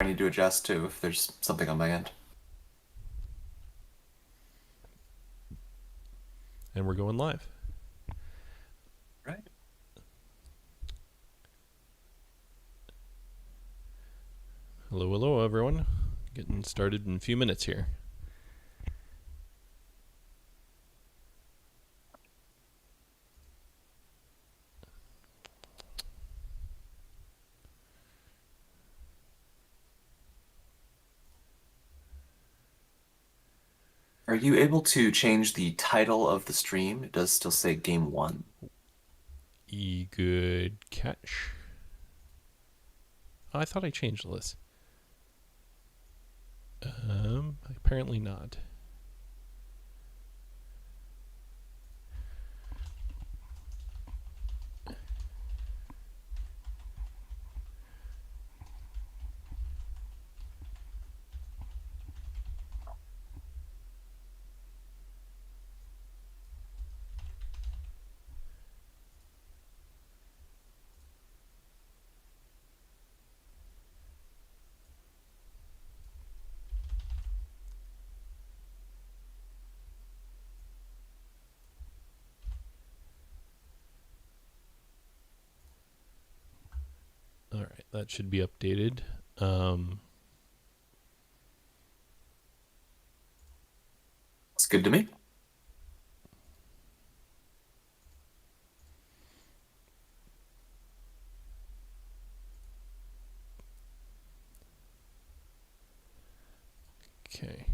I need to adjust to if there's something on my end. And we're going live. Right. Hello, hello, everyone. Getting started in a few minutes here. Are you able to change the title of the stream? It does still say game one. Good catch. Oh, I thought I changed this. Apparently not. All right, that should be updated. It's good to me. Okay.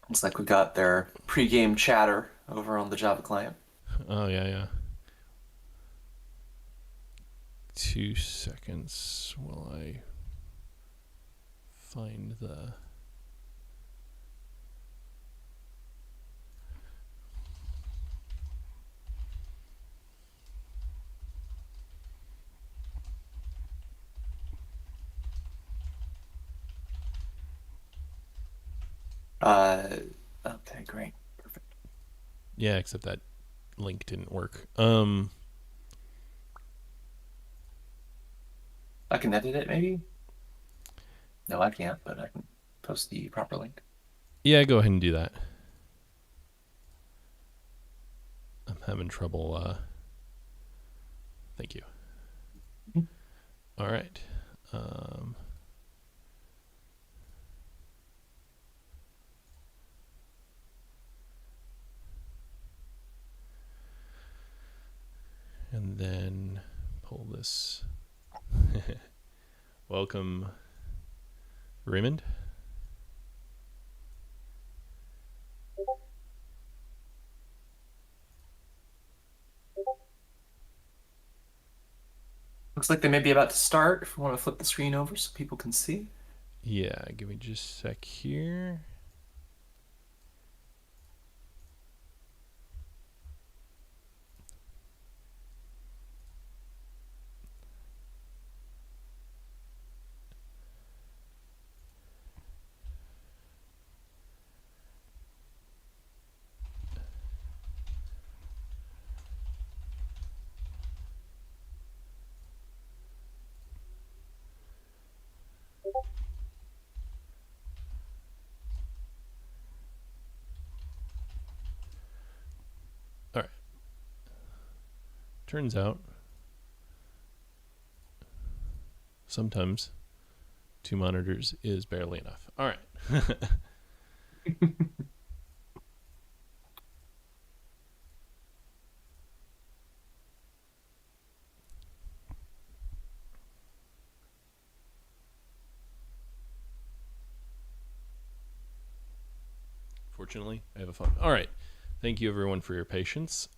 Looks like we got their pre-game chatter over on the Java client. Oh, yeah. 2 seconds while I find the... Okay, great. Perfect. Yeah, except that link didn't work. I can edit it, maybe? No, I can't, but I can post the proper link. Yeah, go ahead and do that. I'm having trouble. Thank you. All right. And then pull this. Welcome, Raymond. Looks like they may be about to start. If we want to flip the screen over so people can see. Yeah, give me just a sec here. All right. Turns out sometimes 2 monitors is barely enough. All right. Fortunately, I have a phone. All right. Thank you, everyone, for your patience.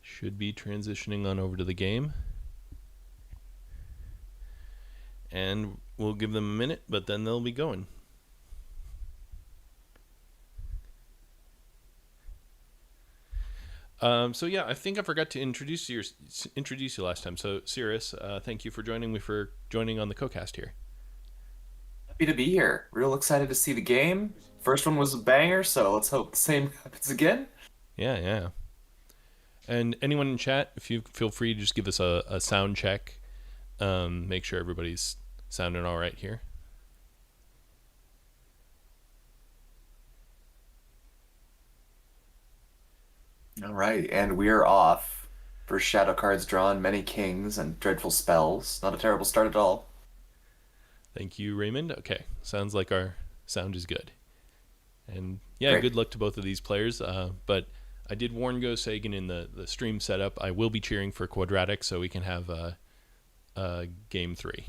Should be transitioning on over to the game. And we'll give them a minute, but then they'll be going. So yeah, I think I forgot to introduce you last time. So Cirrus, thank you for joining on the co-cast here. Happy to be here. Real excited to see the game. First one was a banger, so let's hope the same happens again. Yeah. And anyone in chat, if you feel free to just give us a sound check, make sure everybody's sounding all right here. All right, and we're off. First shadow cards drawn, many kings and dreadful spells. Not a terrible start at all. Thank you, Raymond. Okay, sounds like our sound is good. And yeah, Great. good luck to both of these players. But I did warn GoSagan in the stream setup. I will be cheering for Quadratic so we can have game 3.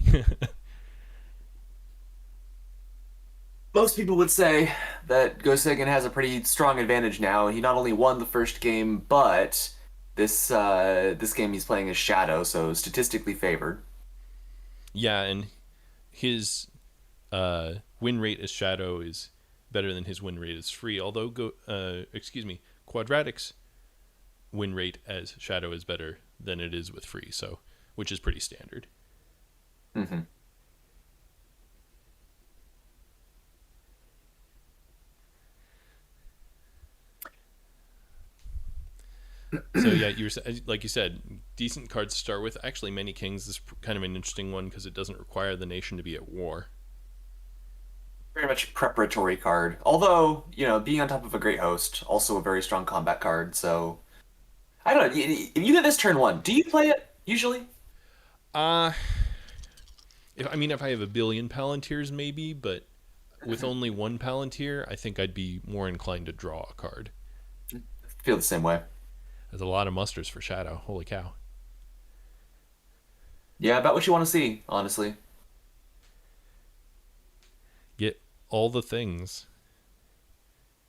Most people would say that GoSagan has a pretty strong advantage now. He not only won the first game, but this game he's playing is Shadow, so statistically favored. Yeah, and his win rate as Shadow is better than his win rate as Free. Although Quadratic's win rate as Shadow is better than it is with Free, so which is pretty standard. Mm-hmm. So yeah, like you said, decent cards to start with. Actually, Many Kings is kind of an interesting one because it doesn't require the nation to be at war. Very much preparatory card. Although, being on top of a great host, also a very strong combat card. So I don't know. If you get this turn one, do you play it usually? Uh if I have a billion Palantirs, maybe, but with only one Palantir, I think I'd be more inclined to draw a card. Feel the same way. There's a lot of musters for Shadow. Holy cow. Yeah, about what you want to see, honestly. Get all the things.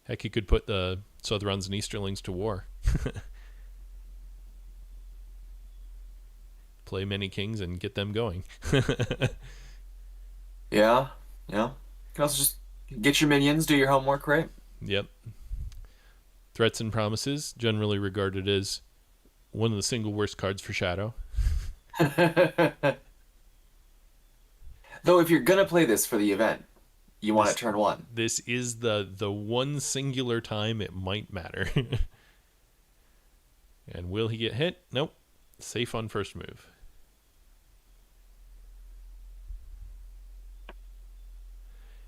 Heck, you could put the Southrons and Easterlings to war. Play Many Kings and get them going. Yeah, yeah. You can also just get your minions, do your homework, right? Yep. Threats and Promises, generally regarded as one of the single worst cards for Shadow. Though if you're gonna play this for the event, you want it turn one. This is the one singular time it might matter. And will he get hit? Nope. Safe on first move.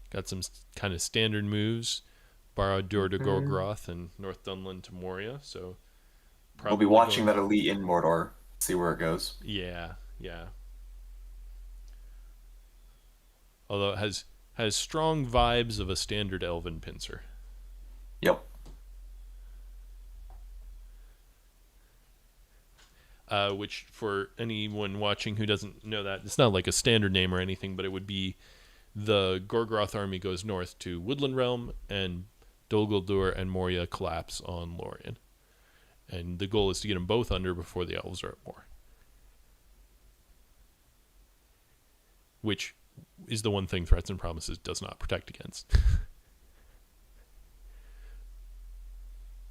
Got some kind of standard moves. Barad-dûr to Gorgroth and North Dunland to Moria. So We'll be watching that elite in Mordor, see where it goes. Yeah, yeah. Although it has strong vibes of a standard elven pincer. Yep. Which, for anyone watching who doesn't know that, it's not like a standard name or anything, but it would be the Gorgroth army goes north to Woodland Realm, and Dol Guldur and Moria collapse on Lorien. And the goal is to get them both under before the elves are at war. Which is the one thing Threats and Promises does not protect against. I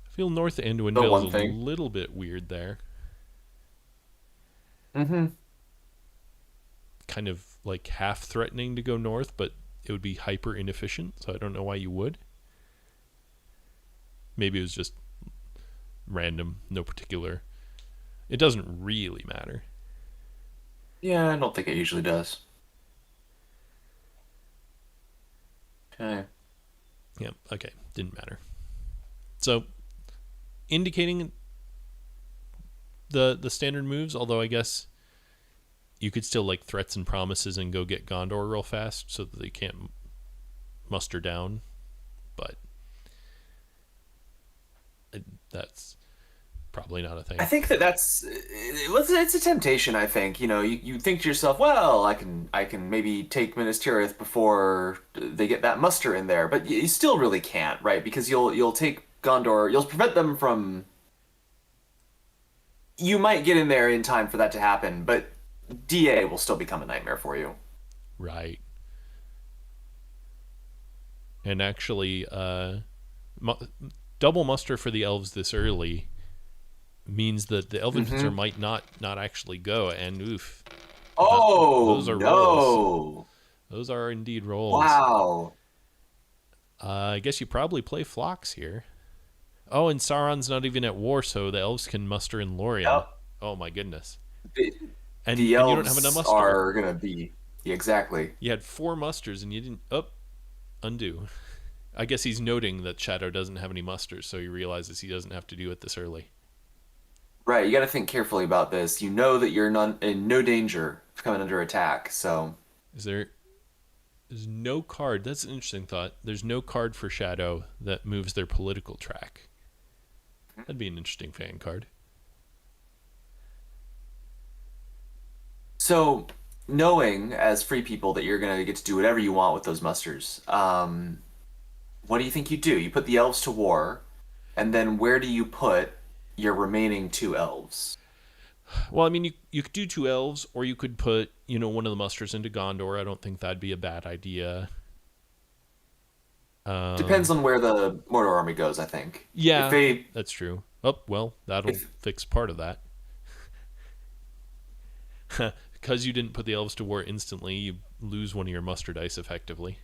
feel North Anduin Vale is a little bit weird there. Mm-hmm. Kind of like half threatening to go north, but it would be hyper inefficient, so I don't know why you would. Maybe it was just random, no particular. It doesn't really matter. Yeah, I don't think it usually does. Okay. Yeah, okay, didn't matter. So, indicating the standard moves, although I guess you could still like Threats and Promises and go get Gondor real fast so that they can't muster down, but that's probably not a thing. I think it's a temptation. I think you think to yourself, well, I can maybe take Minas Tirith before they get that muster in there, but you still really can't, right? Because you'll take Gondor, you'll prevent them from. You might get in there in time for that to happen, but DA will still become a nightmare for you. Right. And actually, double muster for the elves this early means that the elven pincer might not actually go, and oof. Oh, those are no. rolls. Those are indeed rolls. Wow. I guess you probably play Phlox here. Oh, and Sauron's not even at war, so the elves can muster in Lorien. Yep. Oh my goodness. The, And the you don't have enough elves muster. are gonna be yeah, exactly. You had 4 musters and you didn't undo. I guess he's noting that Shadow doesn't have any musters, so he realizes he doesn't have to do it this early. Right, you got to think carefully about this. You know that you're not in no danger of coming under attack, so Is there There's no card. That's an interesting thought. There's no card for Shadow that moves their political track. That'd be an interesting fan card. so knowing as free people that you're gonna get to do whatever you want with those musters, what do you think you do? You put the elves to war, and then where do you put your remaining two elves? Well, I mean, you could do 2 elves, or you could put, one of the musters into Gondor. I don't think that'd be a bad idea. Depends Um, on where the Mordor army goes, I think. If yeah, they that's true. Oh, well, that'll if fix part of that. Because you didn't put the elves to war instantly, you lose one of your muster dice effectively.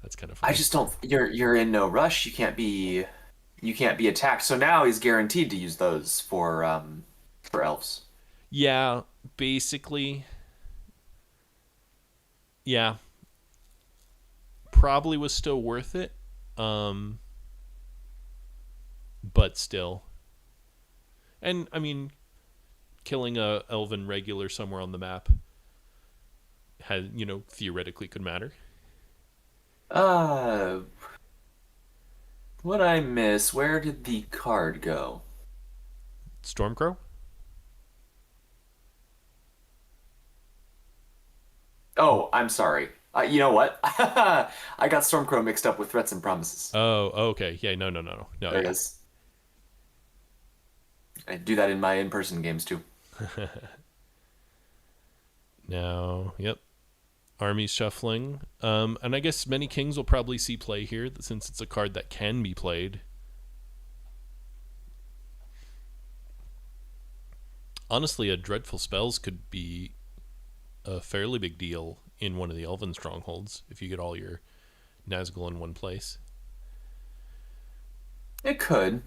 That's kind of I funny. just don't you're in no rush, you can't be attacked. So now he's guaranteed to use those for elves. Yeah, basically, yeah, probably was still worth it. Um, but still. And, I mean, killing a elven regular somewhere on the map had, theoretically could matter. Uh, what I miss? Where did the card go? Stormcrow? Oh, I'm sorry. You know what? I got Stormcrow mixed up with Threats and Promises. Oh, okay. Yeah, no, no, no, no. No, There it yeah. is. I do that in my in-person games too. Now, yep. Armies shuffling. And I guess many kings will probably see play here since it's a card that can be played. Honestly, a Dreadful Spells could be a fairly big deal in one of the Elven strongholds if you get all your Nazgul in one place. It could.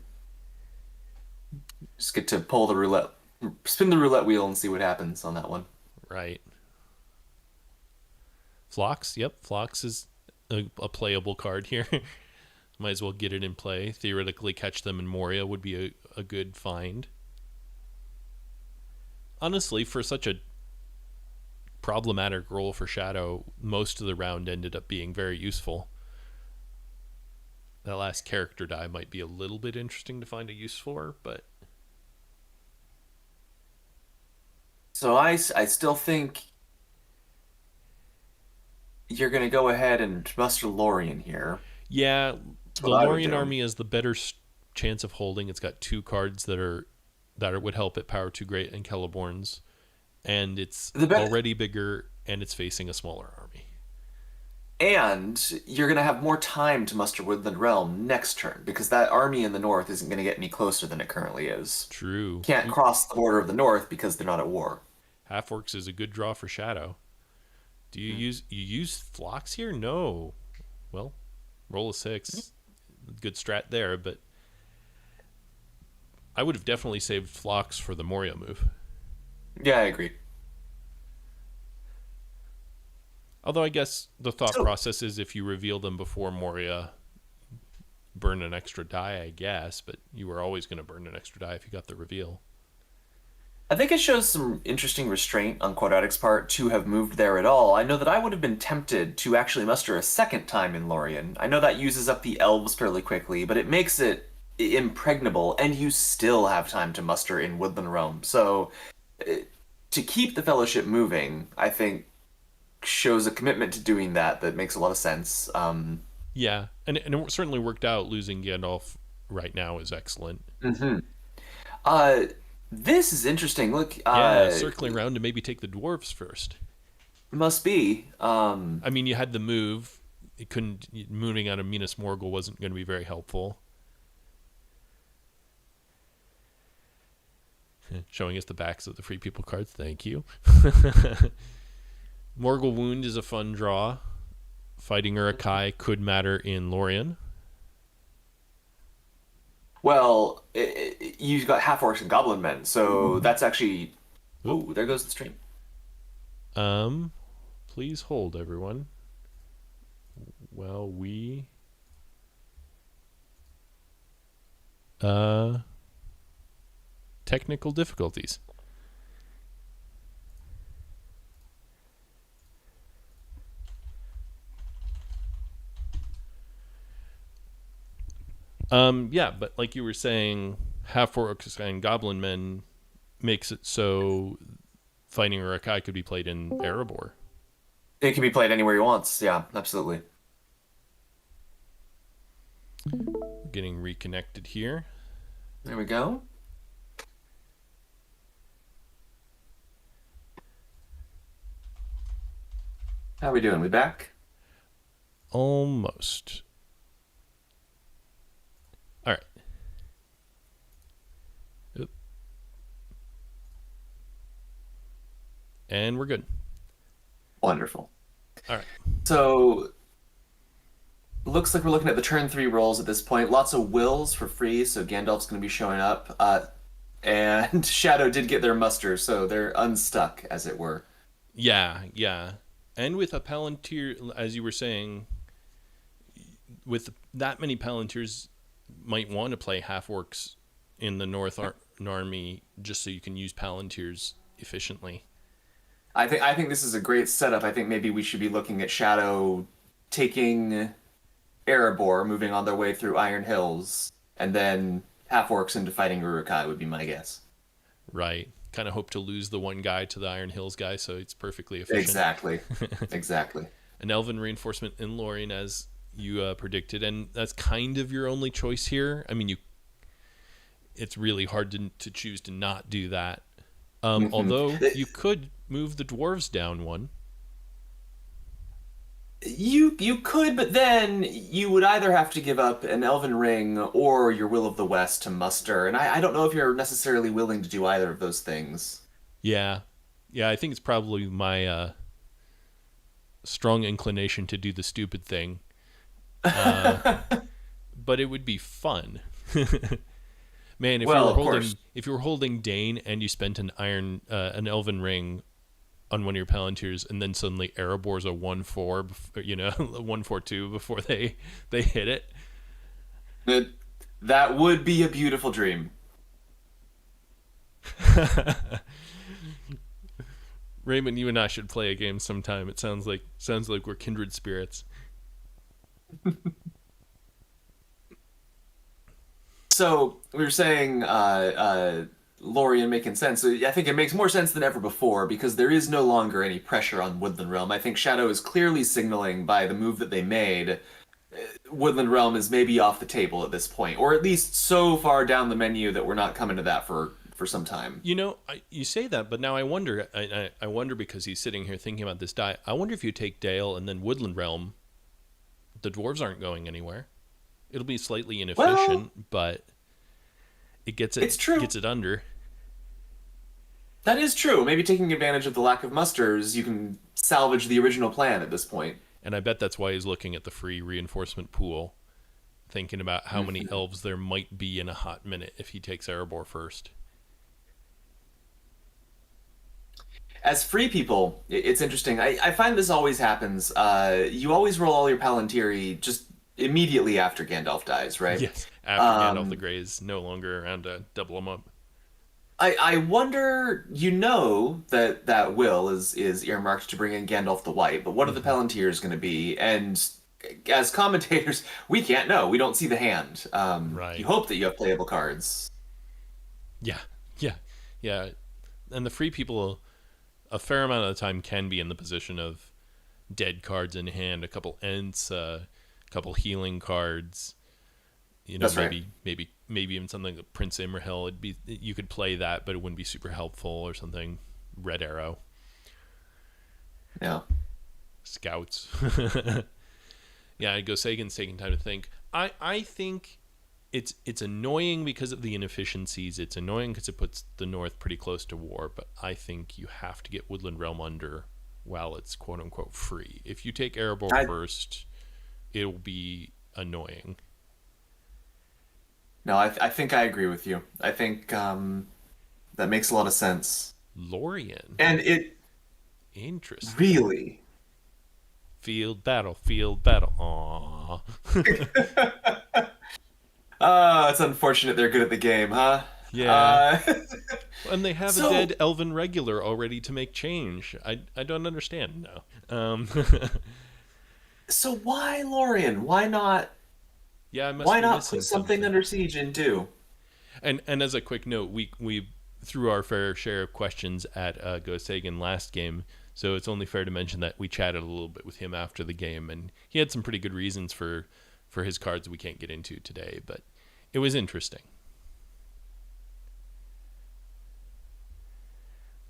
Just get to pull the roulette, spin the roulette wheel and see what happens on that one. Right. Phlox, yep. Phlox is a playable card here. Might as well get it in play. Theoretically, catch them in Moria would be a good find. Honestly, for such a problematic role for Shadow, most of the round ended up being very useful. That last character die might be a little bit interesting to find a use for, but So I still think you're going to go ahead and muster Lorien here. yeah, That's the what I would Lorien do. army has the better chance of holding. It's got 2 cards that would help it, Power Too Great and Celeborn's, and it's The be already bigger and it's facing a smaller army. And you're going to have more time to muster Woodland Realm next turn because that army in the north isn't going to get any closer than it currently is. True. Can't cross the border of the north because they're not at war. Half Orcs is a good draw for Shadow. Do Hmm. you use Phlox here? No. Well, roll a 6. Good strat there, but I would have definitely saved Phlox for the Moria move. Yeah, I agree. Although I guess the thought So process is if you reveal them before Moria, burn an extra die, I guess, but you were always going to burn an extra die if you got the reveal. I think it shows some interesting restraint on Quadratic's part to have moved there at all. I know that I would have been tempted to actually muster a second time in Lorien. I know that uses up the elves fairly quickly, but it makes it impregnable, and you still have time to muster in Woodland Realm. So eh, to keep the Fellowship moving, I think shows a commitment to doing that that makes a lot of sense. Yeah, and it certainly worked out. Losing Gandalf right now is excellent. Mhm. Uh, this is interesting. Look, Yeah, circling around to maybe take the dwarves first. must be. I mean, you had the move. It couldn't moving out of Minas Morgul wasn't going to be very helpful. Showing us the backs of the free people cards. Thank you. Morgul Wound is a fun draw. Fighting Urukai could matter in Lorien. Well, you've got half orcs and goblin men, so that's actually. Oop. Oh, there goes the stream. Um, please hold, everyone. Well, uh technical difficulties. Yeah, but like you were saying, half orcs and goblin men makes it so fighting Urukai could be played in Erebor. It can be played anywhere he wants. Yeah, absolutely. Getting reconnected here. There we go. How we doing? We back? Almost. All right. Oop. And we're good. Wonderful. All right. So looks like we're looking at the turn three rolls at this point. Lots of wills for free, so Gandalf's going to be showing up. And Shadow did get their muster, so they're unstuck, as it were. Yeah, yeah. And with a Palantir, as you were saying, with that many Palantirs, might want to play half orcs in the Army just so you can use Palantirs efficiently. I think this is a great setup. I think maybe we should be looking at Shadow taking Erebor, moving on their way through Iron Hills, and then half orcs into fighting Uruk-hai would be my guess. Right. Kind of hope to lose the one guy to the Iron Hills guy, so it's perfectly efficient. Exactly. Exactly. An elven reinforcement in Lorien, as you predicted, and that's kind of your only choice here. I mean, it's really hard to choose to not do that. Although you could move the dwarves down one. You could, but then you would either have to give up an Elven Ring or your Will of the West to muster, and I don't know if you're necessarily willing to do either of those things. Yeah, yeah. I think it's probably my strong inclination to do the stupid thing, but it would be fun. Man, Well, of course. if you were holding Dane and you spent an elven ring on one of your Palantirs, and then suddenly Erebor's a 1/4, a 1/4/2 before they hit it. That that would be a beautiful dream. Raymond, you and I should play a game sometime. It sounds like we're kindred spirits. So we were saying Lorien making sense. So I think it makes more sense than ever before because there is no longer any pressure on Woodland Realm. I think Shadow is clearly signaling by the move that they made, Woodland Realm is maybe off the table at this point, or at least so far down the menu that we're not coming to that for some time. You say that, but now I wonder. I wonder because he's sitting here thinking about this die. I wonder if you take Dale and then Woodland Realm, the dwarves aren't going anywhere. It'll be slightly Well, inefficient, but it's true. gets it under. That is true. Maybe taking advantage of the lack of musters, you can salvage the original plan at this point. And I bet that's why he's looking at the free reinforcement pool, thinking about how many elves there might be in a hot minute if he takes Erebor first. As free people, it's interesting. I find this always happens. You always roll all your Palantiri just immediately after Gandalf dies, right? Yes, after Gandalf the Grey is no longer around to double them up. I wonder, that that will is earmarked to bring in Gandalf the White, but what are the Palantirs going to be? And as commentators, we can't know. We don't see the hand. You Right. hope that you have playable cards. Yeah, yeah, yeah. And the free people, a fair amount of the time, can be in the position of dead cards in hand, a couple Ents, a couple healing cards. That's right. Maybe even something like Prince Imrahil. You could play that, but it wouldn't be super helpful or something. Red Arrow, Yeah. Scouts. Yeah, GoSagan's taking time to think. I think it's annoying because of the inefficiencies. It's annoying because it puts the North pretty close to war. But I think you have to get Woodland Realm under while it's quote unquote free. If you take Erebor I first, it'll be annoying. No, I think I agree with you. I think that makes a lot of sense. Lorien. And it Interesting. really, Field battle, field battle. Aww. it's unfortunate they're good at the game, huh? Yeah. Uh, And they have a dead so elven regular already to make change. I don't understand now. so why Lorien? Why not? Yeah, I must Why be not put missing something something. under siege in too? And as a quick note, we threw our fair share of questions at GoSagan last game, so it's only fair to mention that we chatted a little bit with him after the game, and he had some pretty good reasons for his cards we can't get into today, but it was interesting.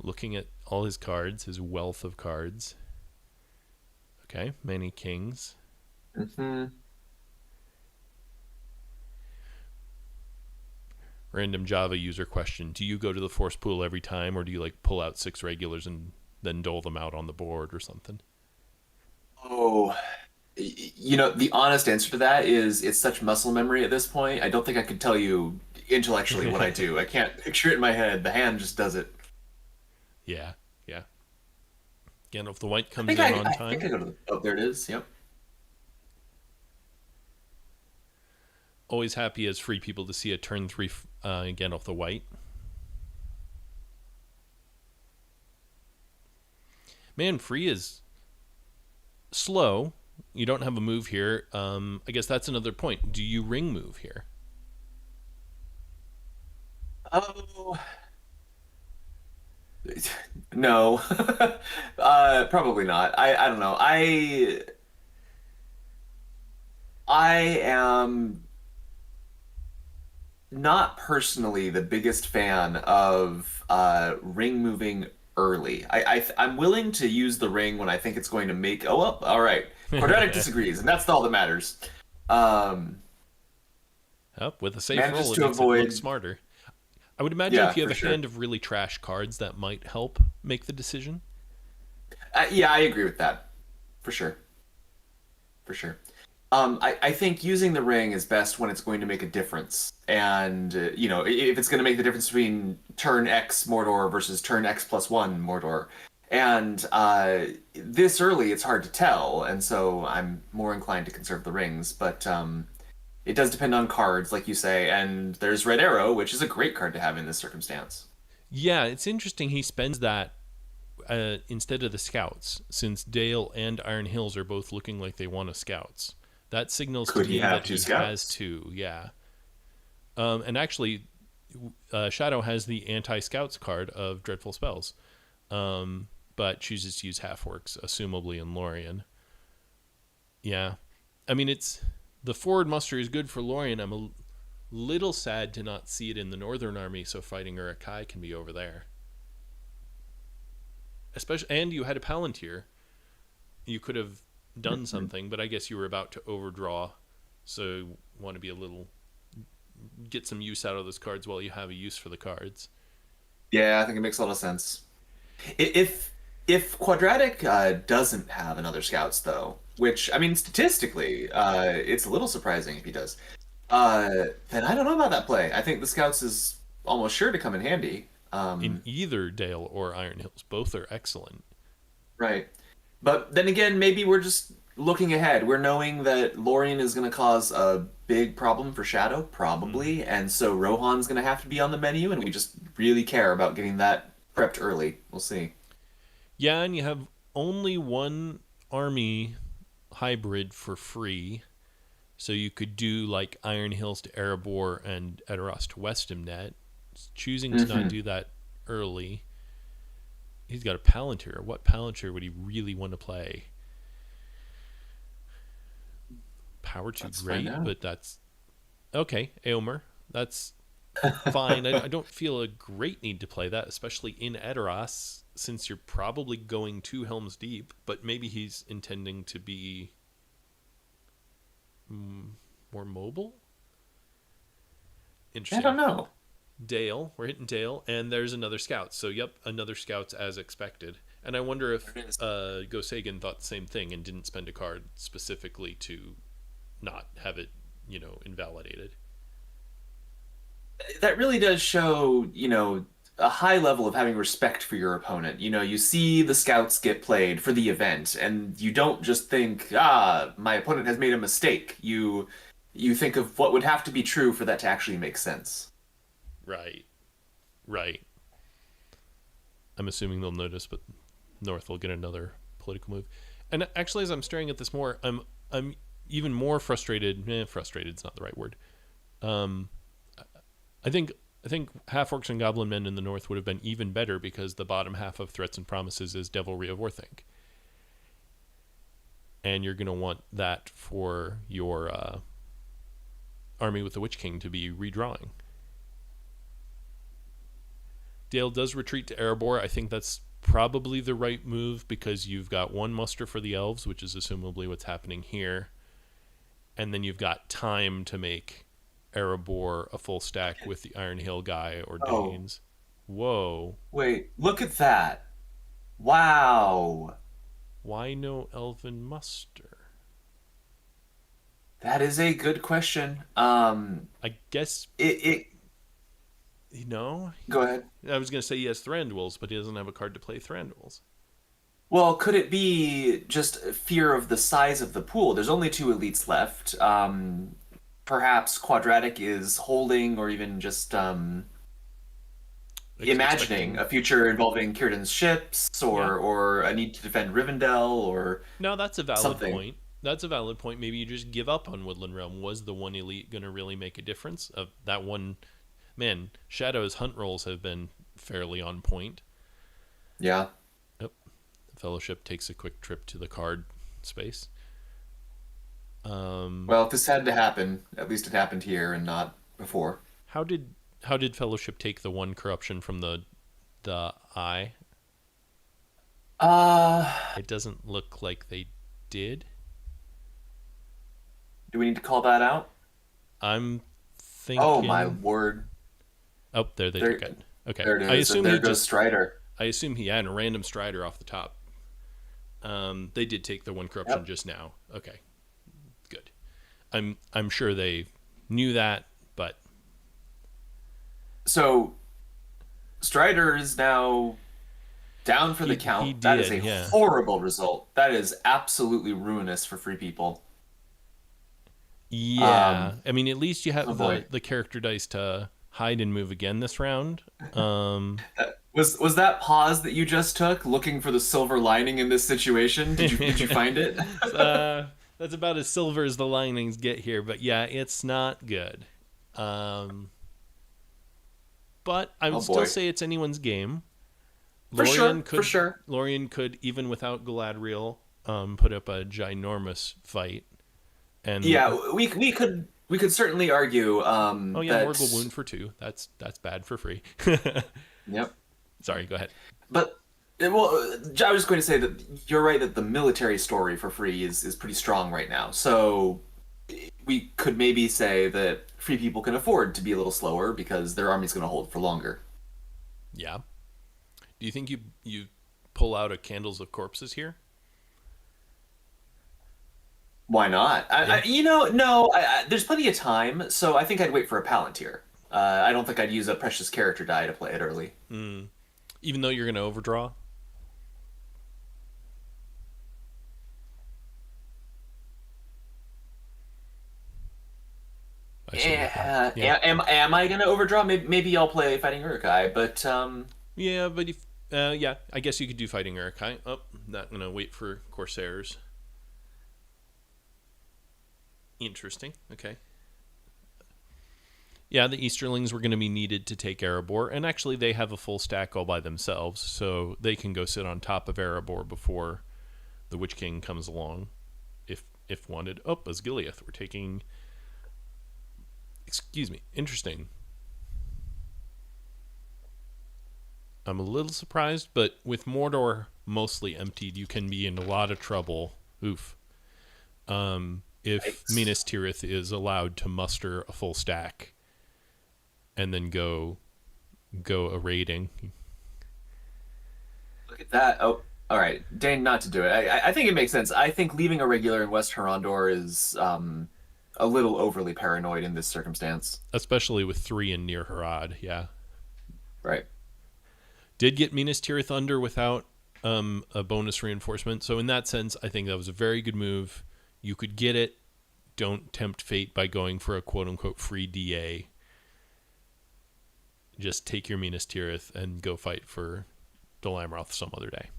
Looking at all his cards, his wealth of cards. Okay, many kings. Hmm. Random Java user question: do you go to the force pool every time, or do you like pull out six regulars and then dole them out on the board or something? Oh, the honest answer to that is it's such muscle memory at this point. I don't think I could tell you intellectually what I do. I can't picture it in my head. The hand just does it. Yeah, yeah. Gandalf the White I comes think in I, on I think I time. go to the. Oh, there it is. Yep. Always happy as free people to see a turn three Gandalf the White. Man, free is slow. You don't have a move here. I guess that's another point. Do you ring move here? Oh, no. Probably not. I don't know. I am not personally the biggest fan of ring moving early. I'm willing to use the ring when I think it's going to make. Oh well, all right. Quadratic disagrees, and that's all that matters. Um, Up with a safe Manages roll, it to makes it look avoid. smarter. I would imagine Yeah, if you have for a hand sure. of really trash cards, that might help make the decision. Yeah, I agree with that. For sure. For sure. I think using the ring is best when it's going to make a difference. And, if it's going to make the difference between turn X Mordor versus turn X plus one Mordor. And this early, it's hard to tell. And so I'm more inclined to conserve the rings. But it does depend on cards, like you say. And there's Red Arrow, which is a great card to have in this circumstance. Yeah, it's interesting he spends that instead of the scouts, since Dale and Iron Hills are both looking like they want to scouts. That signals to Could he me have that two he has scouts? two. Yeah, and actually, Shadow has the anti-scouts card of Dreadful Spells, but chooses to use half works, assumably in Lorien. Yeah, I mean it's the forward muster is good for Lorien. I'm a little sad to not see it in the Northern Army, so fighting Urukai can be over there. Especially, and you had a Palantir. You could have done something, but I guess you were about to overdraw, so you want to be a little get some use out of those cards while you have a use for the cards. Yeah, I think it makes a lot of sense. If Quadratic doesn't have another scouts though, which I mean statistically, it's a little surprising if he does. Then I don't know about that play. I think the scouts is almost sure to come in handy. In either Dale or Iron Hills, both are excellent. Right. But then again, maybe we're just looking ahead. We're knowing that Lorien is going to cause a big problem for Shadow, Mm-hmm. probably, and so Rohan's going to have to be on the menu, and we just really care about getting that prepped early. We'll see. Yeah, and you have only one army hybrid for free, so you could do like Iron Hills to Erebor and Edoras to Westamnet. Choosing to not Hmm. do that early, he's got a Palantir. What Palantir would he really want to play? Power 2 Let's find great, out. but that's okay. Aomer, that's fine. I don't feel a great need to play that, especially in Edoras, since you're probably going to Helm's Deep, but maybe he's intending to be more mobile. I Interesting. don't know. Dale, we're hitting Dale, and there's another scout. So, yep, another scout's as expected. And I wonder if There it is. GoSagan thought the same thing and didn't spend a card specifically to not have it, invalidated. that really does show, a high level of having respect for your opponent. You see the scouts get played for the event, and you don't just think, my opponent has made a mistake. You think of what would have to be true for that to actually make sense. Right. Right. I'm assuming they'll notice, but North will get another political move. And actually, as I'm staring at this more, I'm even more frustrated. Frustrated's not the right word. Um, I think I think half orcs and goblin men in the north would have been even better because the bottom half of threats and promises is devilry of Orthanc, and you're going to want that for your army with the Witch King to be redrawing. Dale does retreat to Erebor. I think that's probably the right move because you've got one muster for the elves, which is assumably what's happening here, and then you've got time to make Erebor a full stack with the Iron Hill guy or Oh, Danes. Whoa. wait, look at that. Wow. Why no Elven muster? That is a good question. I guess, It you know, go ahead. I was going to say he has Thranduils, but he doesn't have a card to play Thranduils. Well, could it be just fear of the size of the pool? There's only two elites left. Perhaps Quadratic is holding or even just imagining Expecting. a future involving Círdan's ships Yeah. or a need to defend Rivendell or No, that's a valid something. point. That's a valid point. Maybe you just give up on Woodland Realm. Was the one elite going to really make a difference? Of that one, man, Shadow's hunt rolls have been fairly on point. Yeah. Oh, the Fellowship takes a quick trip to the card space. Um, Well, if this had to happen, at least it happened here and not before. how did how did Fellowship take the one corruption from the eye? Uh, It doesn't look like they did. do we need to call that out? I'm Oh my thinking. word. Oh, there they took There it. Okay, there it I is. And assume he there goes just. Strider. I assume he had a random Strider off the top. They did take the one corruption Yep. just now. Okay, good. I'm sure they knew that, but So Strider is now down for the he count. That is did. a Yeah, horrible result. That is absolutely ruinous for free people. yeah. Um, I mean, at least you oh have boy. the character dice to hide and move again this round. Was that pause that you just took looking for the silver lining in this situation? Did you find it? That's about as silver as the linings get here, but yeah, it's not good. Um, but I Oh would still boy. say it's anyone's game. For Lorien sure, for could sure. Lorien could even without Galadriel put up a ginormous fight. And Yeah, we could certainly argue oh yeah, that Morgul wound for two. That's bad for free. yep. Sorry, go ahead. But well, I was just going to say that you're right that the military story for free is pretty strong right now. So we could maybe say that free people can afford to be a little slower because their army's going to hold for longer. Yeah. Do you think you pull out a Candles of Corpses here? Why not? Yeah. No, there's plenty of time, so I think I'd wait for a Palantir. I don't think I'd use a precious character die to play it early. Mm. Even though you're going to overdraw. I see where you're going. Yeah. Am I gonna overdraw? Maybe I'll play Fighting Urukai, but Yeah, but if yeah, I guess you could do Fighting Urukai. Oh, not gonna wait for Corsairs. Interesting. Okay. Yeah, the Easterlings were going to be needed to take Erebor, and actually they have a full stack all by themselves, so they can go sit on top of Erebor before the Witch King comes along, if wanted. Oh, Osgiliath, we're taking. Excuse me. Interesting. I'm a little surprised, but with Mordor mostly emptied, you can be in a lot of trouble. Oof. If yikes. Minas Tirith is allowed to muster a full stack and then go a raiding. Look at that. Oh, all right. Dane not to do it. I think it makes sense. I think leaving a regular in West Herondor is a little overly paranoid in this circumstance. especially with 3 in near Harad. Yeah, Right. did get Minas Tirith under without a bonus reinforcement. So in that sense, I think that was a very good move. You could get it. Don't tempt fate by going for a quote unquote free DA. Just take your Minas Tirith and go fight for Dol Amroth some other day.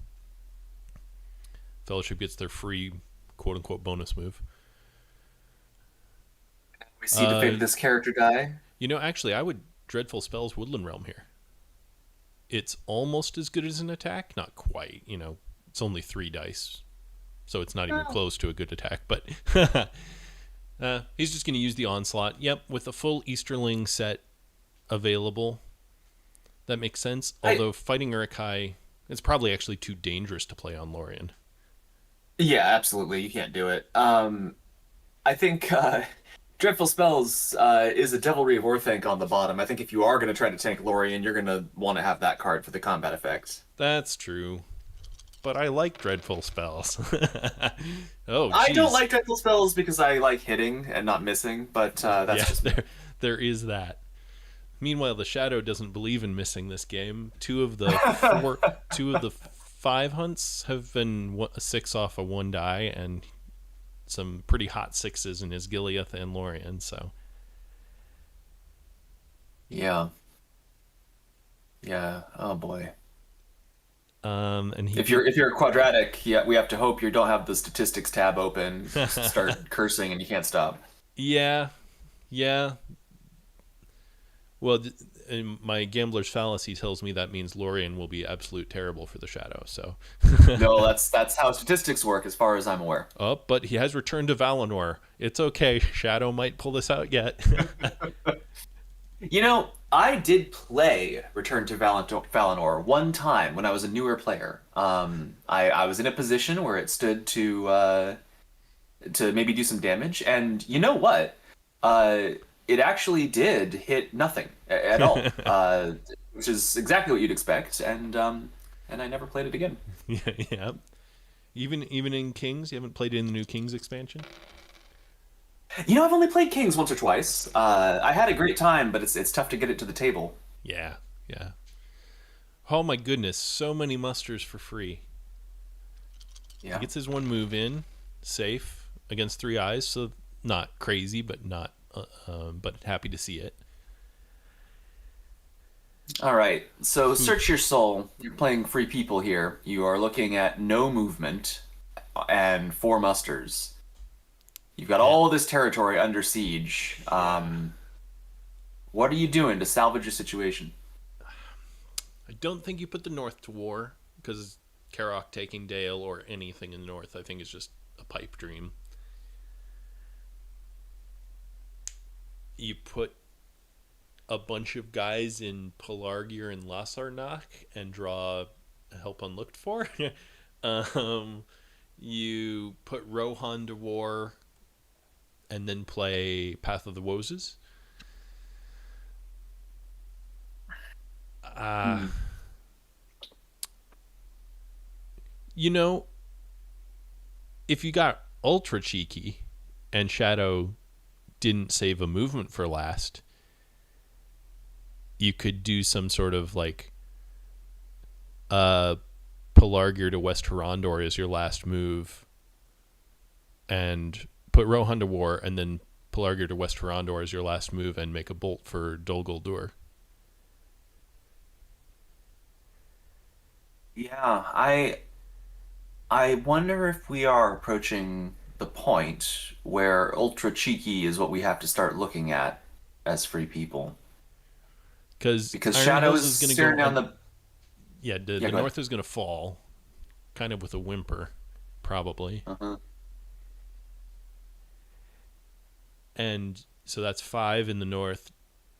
Fellowship gets their free quote unquote bonus move. We see defeated this character guy. Actually, I would Dreadful Spells Woodland Realm here. It's almost as good as an attack. Not quite, it's only 3 dice. So it's not even close to a good attack. But he's just going to use the Onslaught. Yep, with a full Easterling set available. That makes sense. Although fighting Uruk-hai, it's probably actually too dangerous to play on Lorien. Yeah, absolutely. You can't do it. I think Dreadful Spells is a Devilry of Orthanc on the bottom. I think if you are going to try to tank Lorien, you're going to want to have that card for the combat effect. That's true. But I like Dreadful Spells. Oh, I geez. don't like Dreadful Spells because I like hitting and not missing, but that's just me. there is that. Meanwhile, the Shadow doesn't believe in missing this game. Two of the 5 hunts have been a 6 off a 1 die, and some pretty hot 6s in his Gileath and Lorien. So Yeah. Oh boy. And if you're a quadratic, yeah, we have to hope you don't have the statistics tab open. Start cursing and you can't stop. yeah. Well, my gambler's fallacy tells me that means Lorien will be absolute terrible for the Shadow. So No, that's how statistics work, as far as I'm aware. oh, but he has returned to Valinor. It's okay. Shadow might pull this out yet. I did play Return to Valinor one time when I was a newer player. I was in a position where it stood to maybe do some damage, and you know what? It actually did hit nothing at all, which is exactly what you'd expect, and I never played it again. Yeah. Even in Kings, you haven't played it in the new Kings expansion? I've only played Kings once or twice. I had a great time, but it's tough to get it to the table. Yeah. Oh my goodness, so many musters for free. Yeah. He gets his 1 move in, safe against 3 eyes, so not crazy, but not but happy to see it. All right. So search your soul. You're playing free people here. You are looking at no movement and 4 musters. You've got all this territory under siege. What are you doing to salvage your situation? I don't think you put the North to war, because Carrock taking Dale or anything in the North, I think, is just a pipe dream. You put a bunch of guys in Pelargir and Lasarnak and draw help unlooked for. You put Rohan to war and then play Path of the Woses. If you got ultra cheeky and Shadow didn't save a movement for last, you could do some sort of like Pelargir to West Harondor as your last move and put Rohan to war, and then Pelargir to West Harondor as your last move and make a bolt for Dol Guldur. Yeah, I wonder if we are approaching the point where ultra cheeky is what we have to start looking at as free people. Because Because Shadow is going to staring go down the. the Go North is going to fall, kind of with a whimper, probably. Uh-huh. And so that's 5 in the North,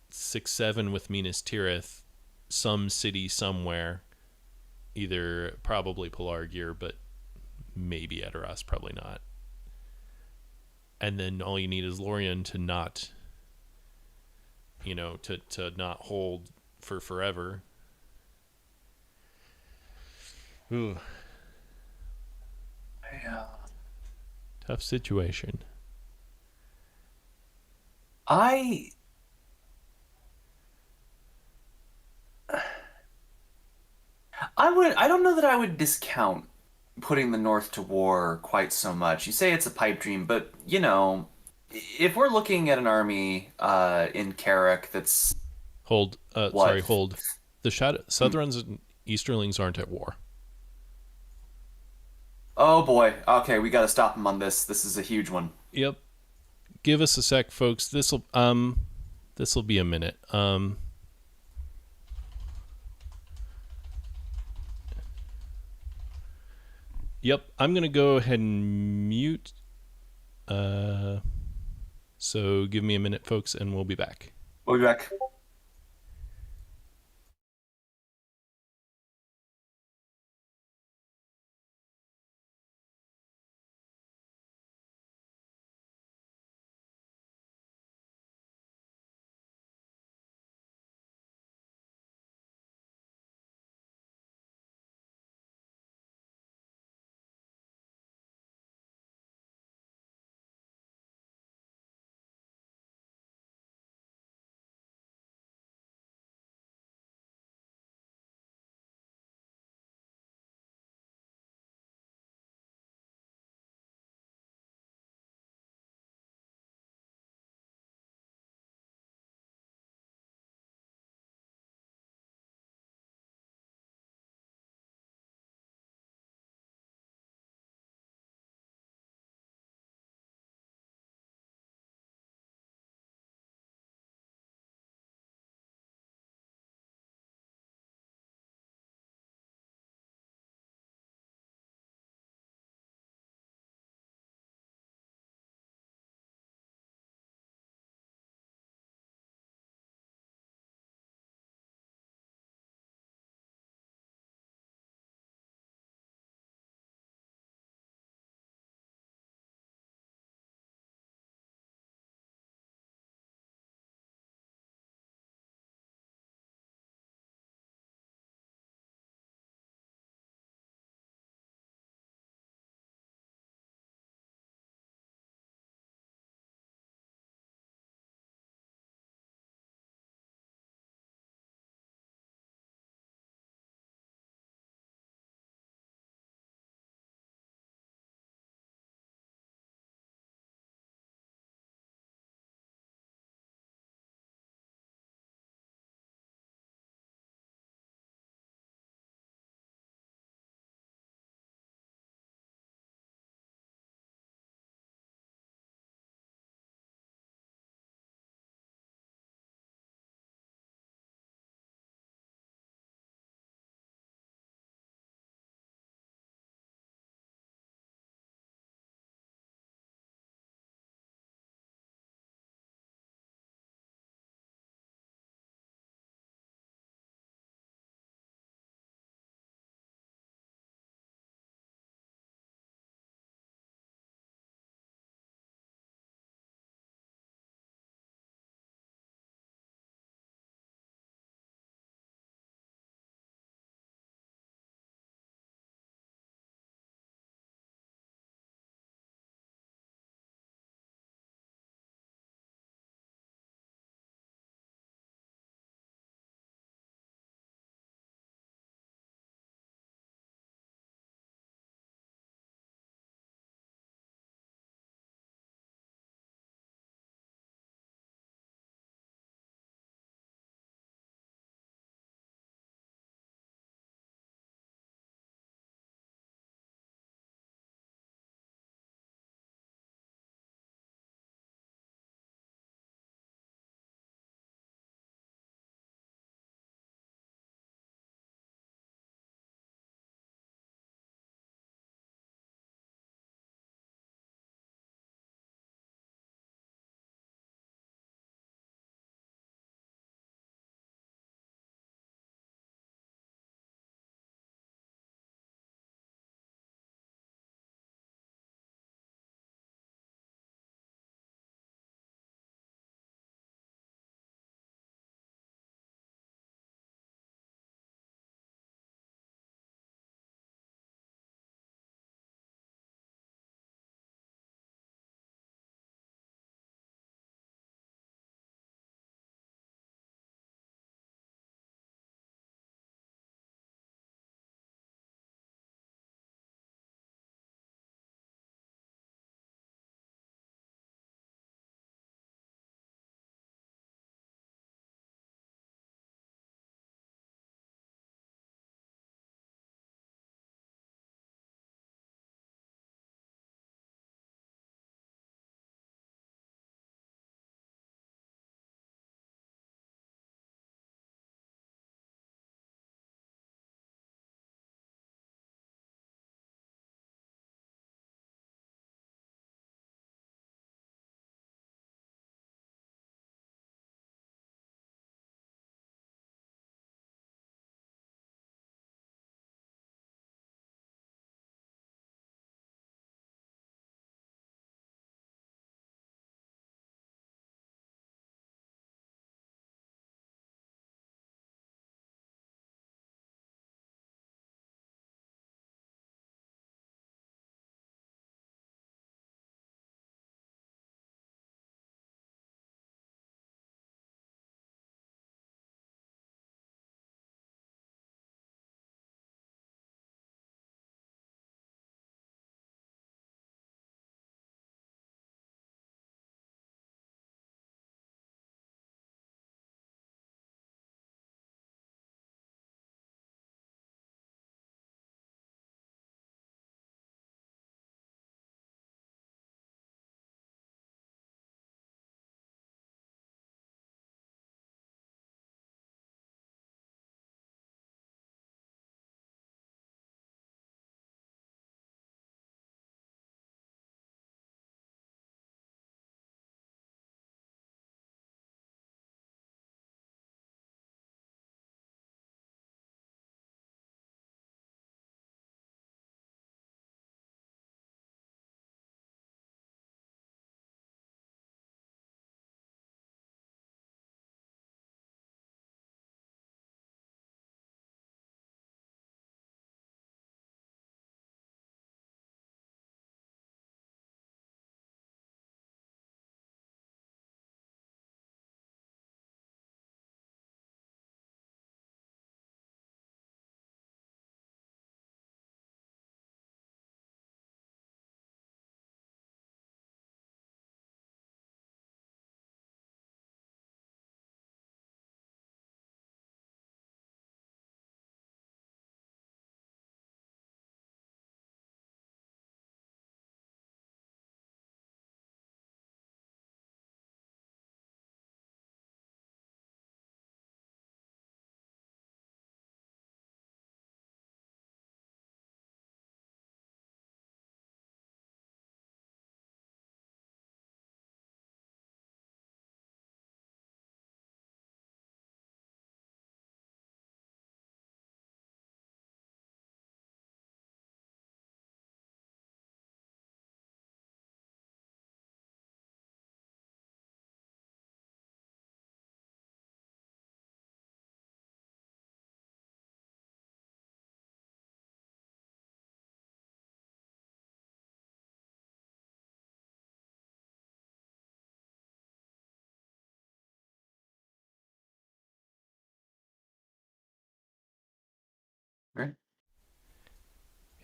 6, 7 with Minas Tirith, some city somewhere, either probably Pelargir, but maybe Edoras, probably not. And then all you need is Lorien to not, to not hold for forever. Ooh. Yeah. Tough situation. I I don't know that I would discount putting the North to war quite so much. You say it's a pipe dream, but if we're looking at an army in Carrick that's Hold, sorry, what? hold. The Hmm. Southrons and Easterlings aren't at war. Oh boy. Okay, we got to stop him on this. This is a huge one. Yep. Give us a sec, folks. This'll be a minute. Yep. I'm gonna go ahead and mute. Uh, so give me a minute, folks, and we'll be back. We'll be back.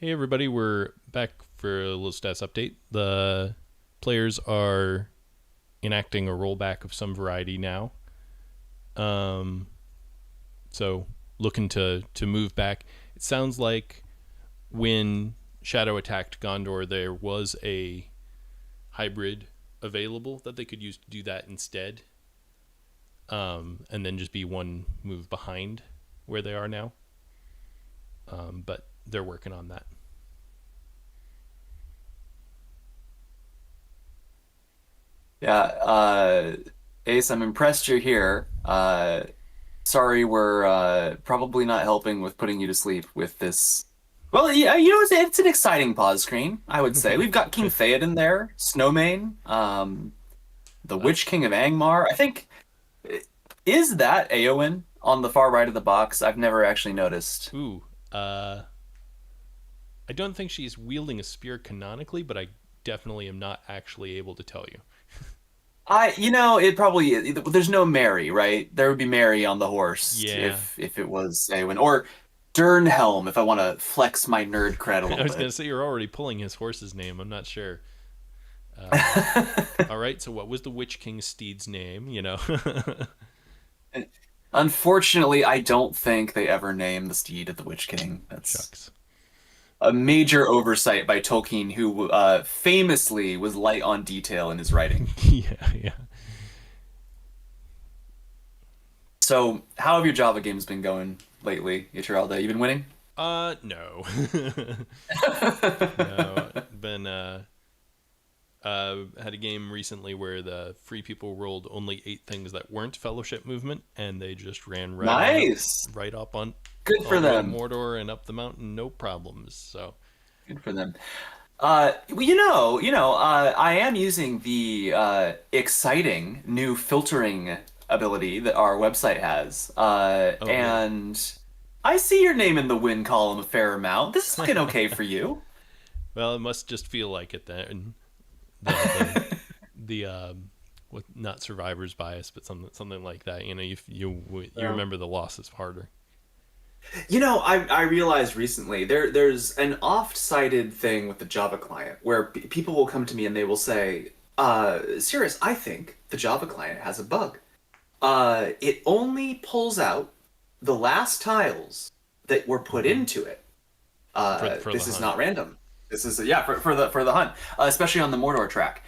Hey everybody, we're back for a little stats update. The players are enacting a rollback of some variety now. Um, so looking to move back. It sounds like when Shadow attacked Gondor, there was a hybrid available that they could use to do that instead, and then just be one move behind where they are now. But they're working on that. Yeah, Ace, I'm impressed you're here. Sorry, we're probably not helping with putting you to sleep with this. Well, yeah, it's an exciting pause screen, I would say. We've got King Theoden there, Snowmane, the uh, Witch King of Angmar. I think is that Eowyn on the far right of the box? I've never actually noticed. ooh, uh, I don't think she's wielding a spear canonically, but I definitely am not actually able to tell you. It probably there's no Mary, right? There would be Mary on the horse Yeah, if it was Eowyn or Dernhelm if I want to flex my nerd cred a I little was gonna bit. say you're already pulling his horse's name. I'm not sure. Uh, all right, so what was the Witch King's steed's name? Unfortunately, I don't think they ever named the steed of the Witch King. That's Shucks. a major oversight by Tolkien, who famously was light on detail in his writing. Yeah, yeah. So, how have your Java games been going lately, Ytiralda? You been winning? No, no. Been had a game recently where the free people rolled only 8 things that weren't Fellowship movement, and they just ran right on up, Nice. right up on Good all for the way to them. Mordor and up the mountain, no problems. So, Good for them. Well, I am using the exciting new filtering ability that our website has, oh really? and I see your name in the win column a fair amount. This is looking okay for you. Well, it must just feel like it then. The what, not survivor's bias, but something like that. You Um, remember the losses harder. I realized recently there's an oft-cited thing with the Java client where people will come to me and they will say, Cirrus, I think the Java client has a bug. It only pulls out the last tiles that were put Hmm. into it. For the This is hunt. not random. This is yeah for the hunt, especially on the Mordor track.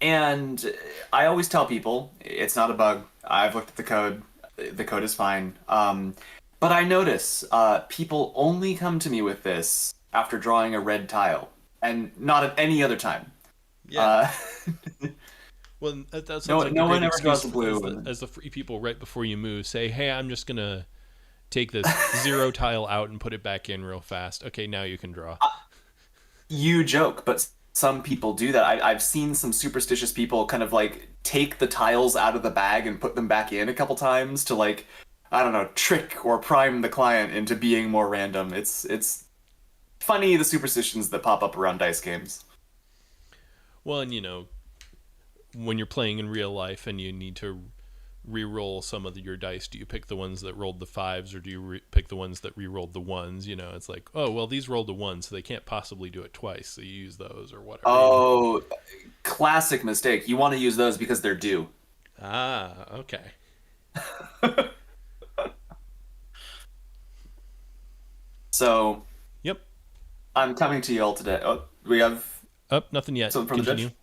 And I always tell people it's not a bug. I've looked at the code. The code is fine. But I notice people only come to me with this after drawing a red tile, and not at any other time. Yeah. Uh, Well, that sounds no, like a no great one ever draws excuse a as blue, the and as the free people right before you move say, "Hey, I'm just gonna take this zero tile out and put it back in real fast. Okay, now you can draw." you joke, but some people do that. I've seen some superstitious people kind of like take the tiles out of the bag and put them back in a couple times to like, I don't know, trick or prime the client into being more random. It's funny the superstitions that pop up around dice games. Well, and when you're playing in real life and you need to re-roll some of your dice, do you pick the ones that rolled the fives, or do you pick the ones that re-rolled the ones? It's like, oh well, these rolled a one, so they can't possibly do it twice, so you use those or whatever. Oh, classic mistake. You want to use those because they're due. Ah, okay. So Yep. I'm coming to you all today. Oh, we have Up, nothing yet. something from the Continue. judge?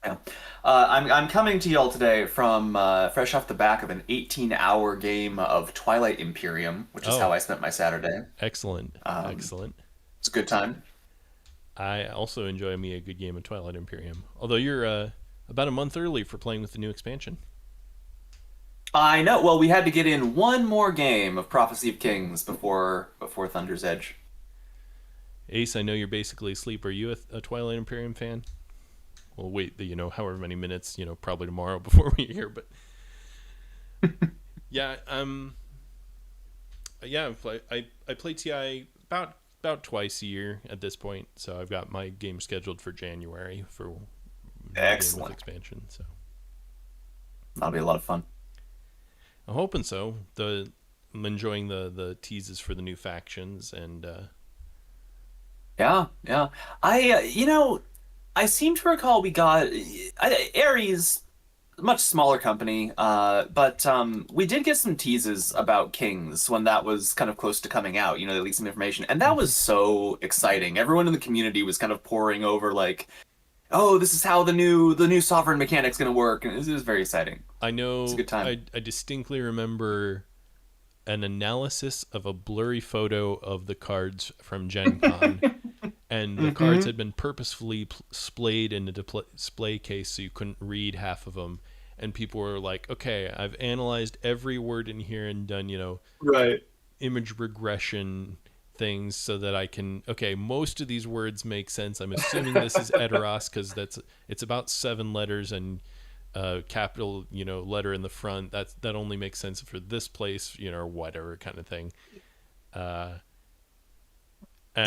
Yeah. I'm coming to y'all today from fresh off the back of an 18-hour game of Twilight Imperium, which is how Oh, I spent my Saturday. excellent. Um, Excellent. it's a good time. I also enjoy me a good game of Twilight Imperium. Although you're about a month early for playing with the new expansion. I know. Well, we had to get in one more game of Prophecy of Kings before Thunder's Edge. Ace, I know you're basically asleep. Are you a Twilight Imperium fan? We'll wait however many minutes, probably tomorrow before we hear. But yeah, yeah, I play TI about twice a year at this point. So I've got my game scheduled for January for new game with Excellent. expansion. So That'll be a lot of fun. I'm hoping so. I'm enjoying the teases for the new factions, and Yeah, yeah. I seem to recall we got Ares, much smaller company, but we did get some teases about Kings when that was kind of close to coming out. They leaked some information, and that Hmm. was so exciting. Everyone in the community was kind of pouring over like, "Oh, this is how the new sovereign mechanic's going to work," and it was very exciting. I It's a know good time. I distinctly remember an analysis of a blurry photo of the cards from Gen Con, and the cards Hmm. had been purposefully splayed in a display case so you couldn't read half of them. And people were like, okay, I've analyzed every word in here and done, Right. image regression things so that I can, okay, most of these words make sense. I'm assuming this is Eteros because it's about 7 letters and capital, letter in the front. That only makes sense for this place, or whatever kind of thing. Uh,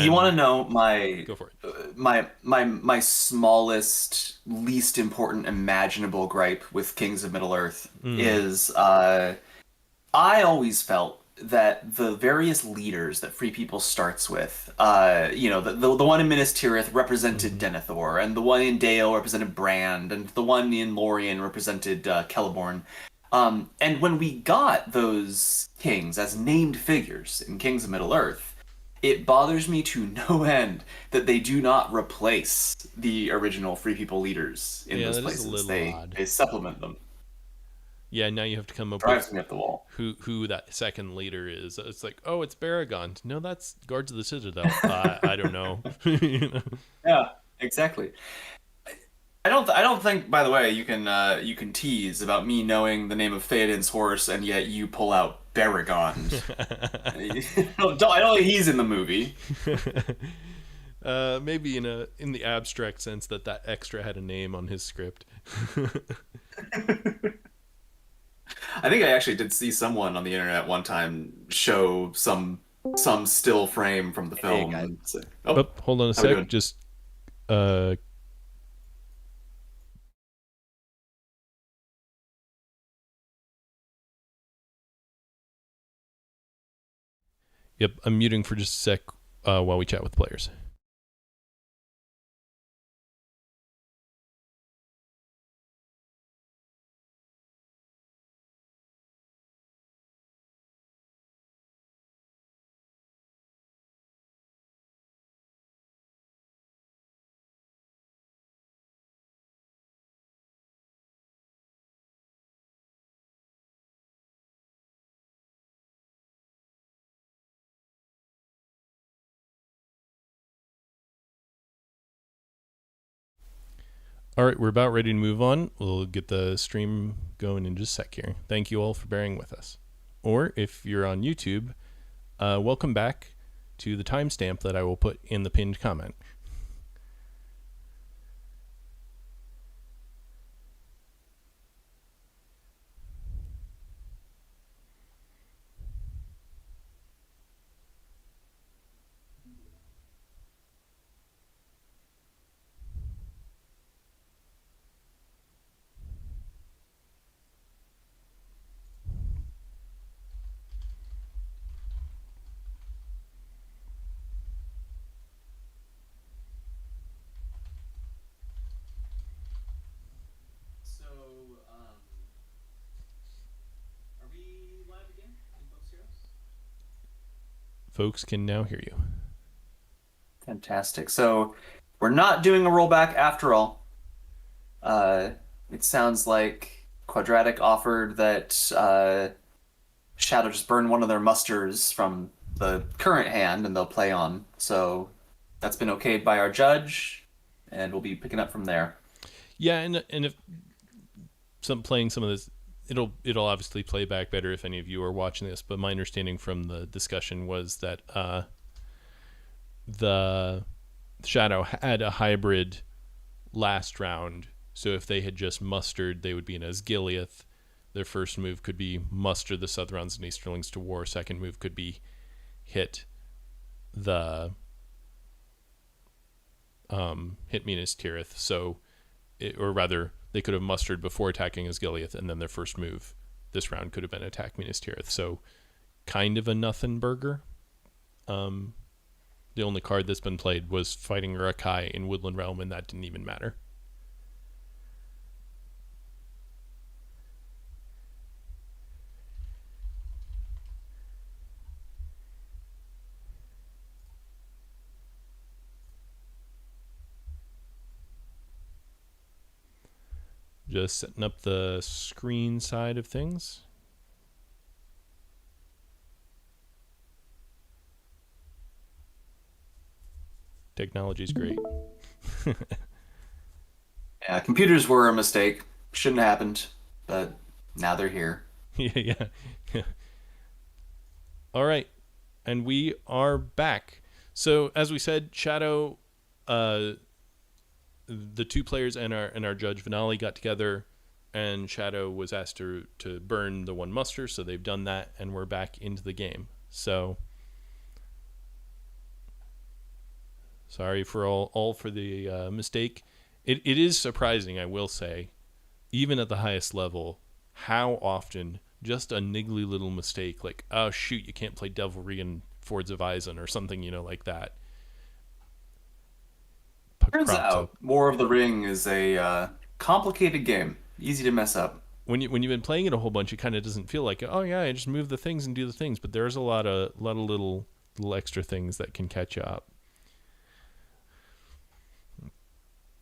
You want and to know my go for it. my smallest, least important imaginable gripe with Kings of Middle Earth Mm. is I always felt that the various leaders that Free People starts with, the one in Minas Tirith represented Mm-hmm. Denethor, and the one in Dale represented Brand, and the one in Lorien represented Celeborn. And when we got those kings as named figures in Kings of Middle Earth, it bothers me to no end that they do not replace the original Free People leaders in Yeah, those that is a places. little They odd. they supplement them. Yeah, now you have to come up with Drives me up the wall. who that second leader is. It's like, oh, it's Baragon. No, that's Guards of the Citadel. I don't know. You know? Yeah, exactly. I don't think, by the way, you can tease about me knowing the name of Theoden's horse and yet you pull out Baragond. I don't think he's in the movie. Maybe in the abstract sense that extra had a name on his script. I think I actually did see someone on the internet one time show some still frame from the Hey film guys. and say, "Oh, Oh, hold on a how we sec. doing?" Just uh, yep. I'm muting for just a sec while we chat with players. All right, we're about ready to move on. We'll get the stream going in just a sec here. Thank you all for bearing with us. Or if you're on YouTube, welcome back to the timestamp that I will put in the pinned comment. So, are we live again? Can folks hear us? Folks can now hear you. Fantastic. So, we're not doing a rollback after all. Uh, it sounds like Quadratic offered that Shadow just burn one of their musters from the current hand and they'll play on. So that's been okayed by our judge, and we'll be picking up from there. Yeah, and if playing some of this, it'll obviously play back better if any of you are watching this. But my understanding from the discussion was that the Shadow had a hybrid last round. So if they had just mustered, they would be in Asgiliath. Their first move could be muster the Southrons and Easterlings to war. Second move could be hit the hit Minas Tirith. So, or rather, they could have mustered before attacking Asgiliath, and then their first move this round could have been attack Minas Tirith. So, kind of a nothing burger. The only card that's been played was fighting Rakai in Woodland Realm, and that didn't even matter. Just setting up the screen side of things. Technology's great. Yeah, computers were a mistake. Shouldn't have happened, but now they're here. Yeah. All right, and we are back. So as we said, Shadow, the two players and our judge Vanali got together, and Shadow was asked to burn the one muster. So they've done that, and we're back into the game. So sorry for all for the mistake. It is surprising, I will say, even at the highest level, how often just a niggly little mistake, like, oh shoot, you can't play Devilry and Fords of Eisen or something, like that, Turns crops out, up. War of the Ring is a complicated game, easy to mess up. When you've been playing it a whole bunch, it kind of doesn't feel like, oh yeah, I just move the things and do the things, but there's a lot of little extra things that can catch you up.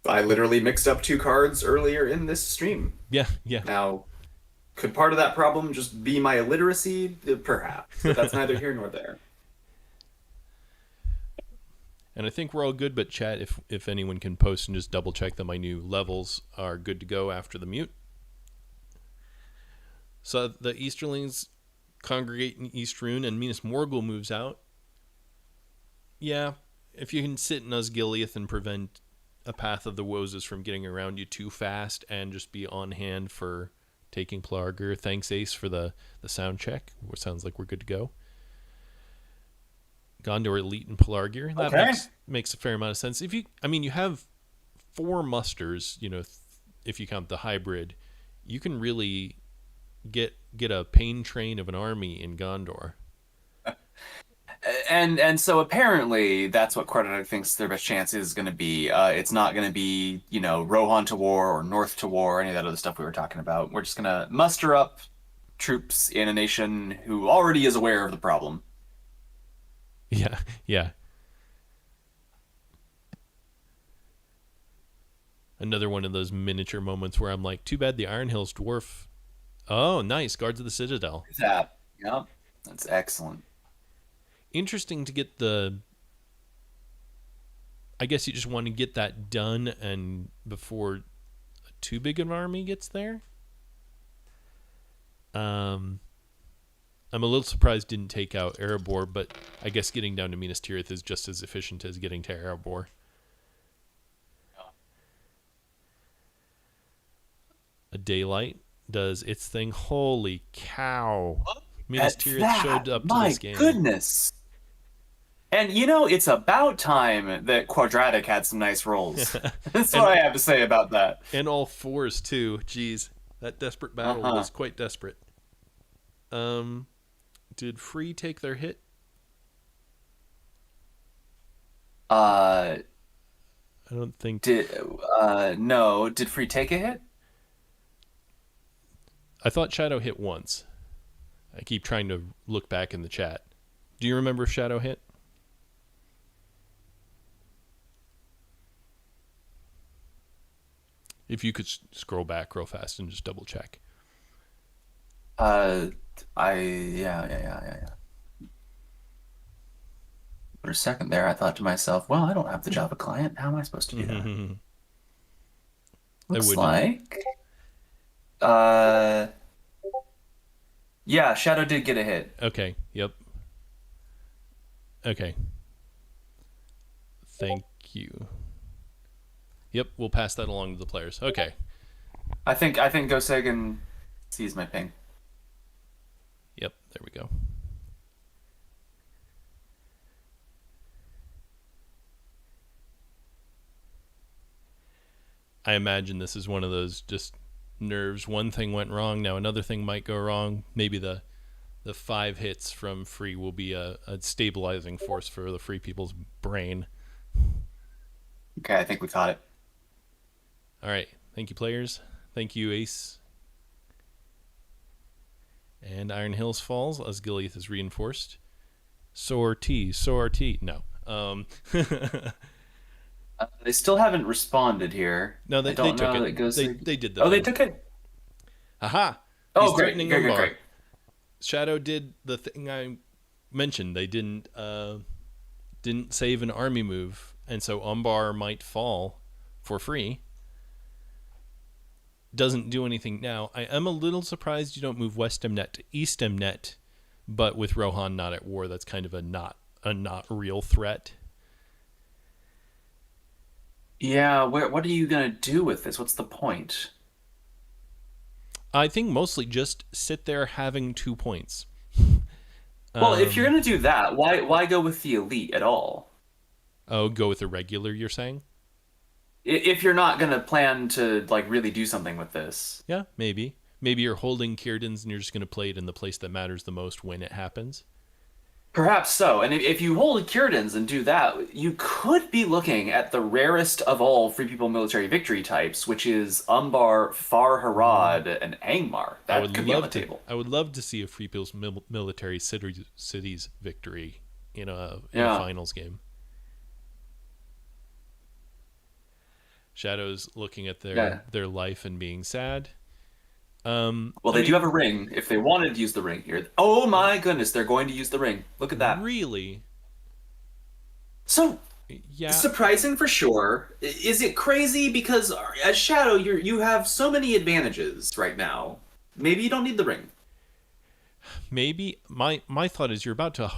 I literally mixed up two cards earlier in this stream. Yeah. Now, could part of that problem just be my illiteracy? Perhaps, but that's neither here nor there. And I think we're all good, but chat, if anyone can post and just double check that my new levels are good to go after the mute. So the Easterlings congregate in East Rune, and Minas Morgul moves out. Yeah, if you can sit in Osgiliath and prevent a Path of the Woses from getting around you too fast, and just be on hand for taking Pelargir. Thanks, Ace, for the sound check. It sounds like we're good to go. Gondor Elite and Pelargir. That Okay. makes a fair amount of sense. You have 4 musters, if you count the hybrid, you can really get a pain train of an army in Gondor. And so apparently that's what Quadratic thinks their best chance is going to be. It's not going to be, Rohan to war or North to war, or any of that other stuff we were talking about. We're just going to muster up troops in a nation who already is aware of the problem. Yeah. Another one of those miniature moments where I'm like, too bad the Iron Hills dwarf. Oh, nice. Guards of the Citadel. That, yep, that's excellent. Interesting to get I guess you just want to get that done and before too big of an army gets there. I'm a little surprised didn't take out Erebor, but I guess getting down to Minas Tirith is just as efficient as getting to Erebor. A Daylight does its thing. Holy cow. Minas Tirith showed up to this game. My goodness. And it's about time that Quadratic had some nice rolls. That's what I have to say about that. And all 4s too. Jeez, that desperate battle was quite desperate. Did Free take their hit? I don't think. No. Did Free take a hit? I thought Shadow hit once. I keep trying to look back in the chat. Do you remember if Shadow hit? If you could scroll back real fast and just double check. Yeah. For a second there, I thought to myself, well, I don't have the Java client. How am I supposed to do that? Looks like... Yeah, Shadow did get a hit. Okay, yep. Okay. Thank you. Yep, we'll pass that along to the players. Okay. I think GoSagan sees my ping. Yep, there we go. I imagine this is one of those just nerves. One thing went wrong, now another thing might go wrong. Maybe the the 5 hits from free will be a stabilizing force for the free people's brain. Okay, I think we caught it. All right. Thank you, players. Thank you, Ace. And Iron Hills falls as Gileath is reinforced. Sortie. No. They still haven't responded here. No, I they don't took know it. that goes. They did the Oh, they thing. took it. Aha! He's Oh, great, threatening great, great, Umbar. great. Shadow did the thing I mentioned. They didn't save an army move, and so Umbar might fall for free. Doesn't do anything now. I am a little surprised you don't move West Emnet to East Emnet, but with Rohan not at war, that's kind of a not real threat. Yeah, what are you gonna do with this? What's the point? I think mostly just sit there having 2 points. Well, if you're gonna do that, why go with the elite at all? Oh, go with the regular, you're saying? If you're not gonna plan to like really do something with this. Yeah, maybe. Maybe you're holding Kieran's and you're just going to play it in the place that matters the most when it happens. Perhaps so. And if you hold Kieran's and do that, you could be looking at the rarest of all Free People military victory types, which is Umbar, Far Harad, and Angmar. That could be on the table. I would love to see a Free People's military cities victory in a finals game. Shadow's looking at their life and being sad. Well, they do have a ring. If they wanted to use the ring here, oh my goodness, they're going to use the ring. Look at that. Really? So, yeah. surprising for sure. Is it crazy because as Shadow, you have so many advantages right now. Maybe you don't need the ring. Maybe my thought is you're about to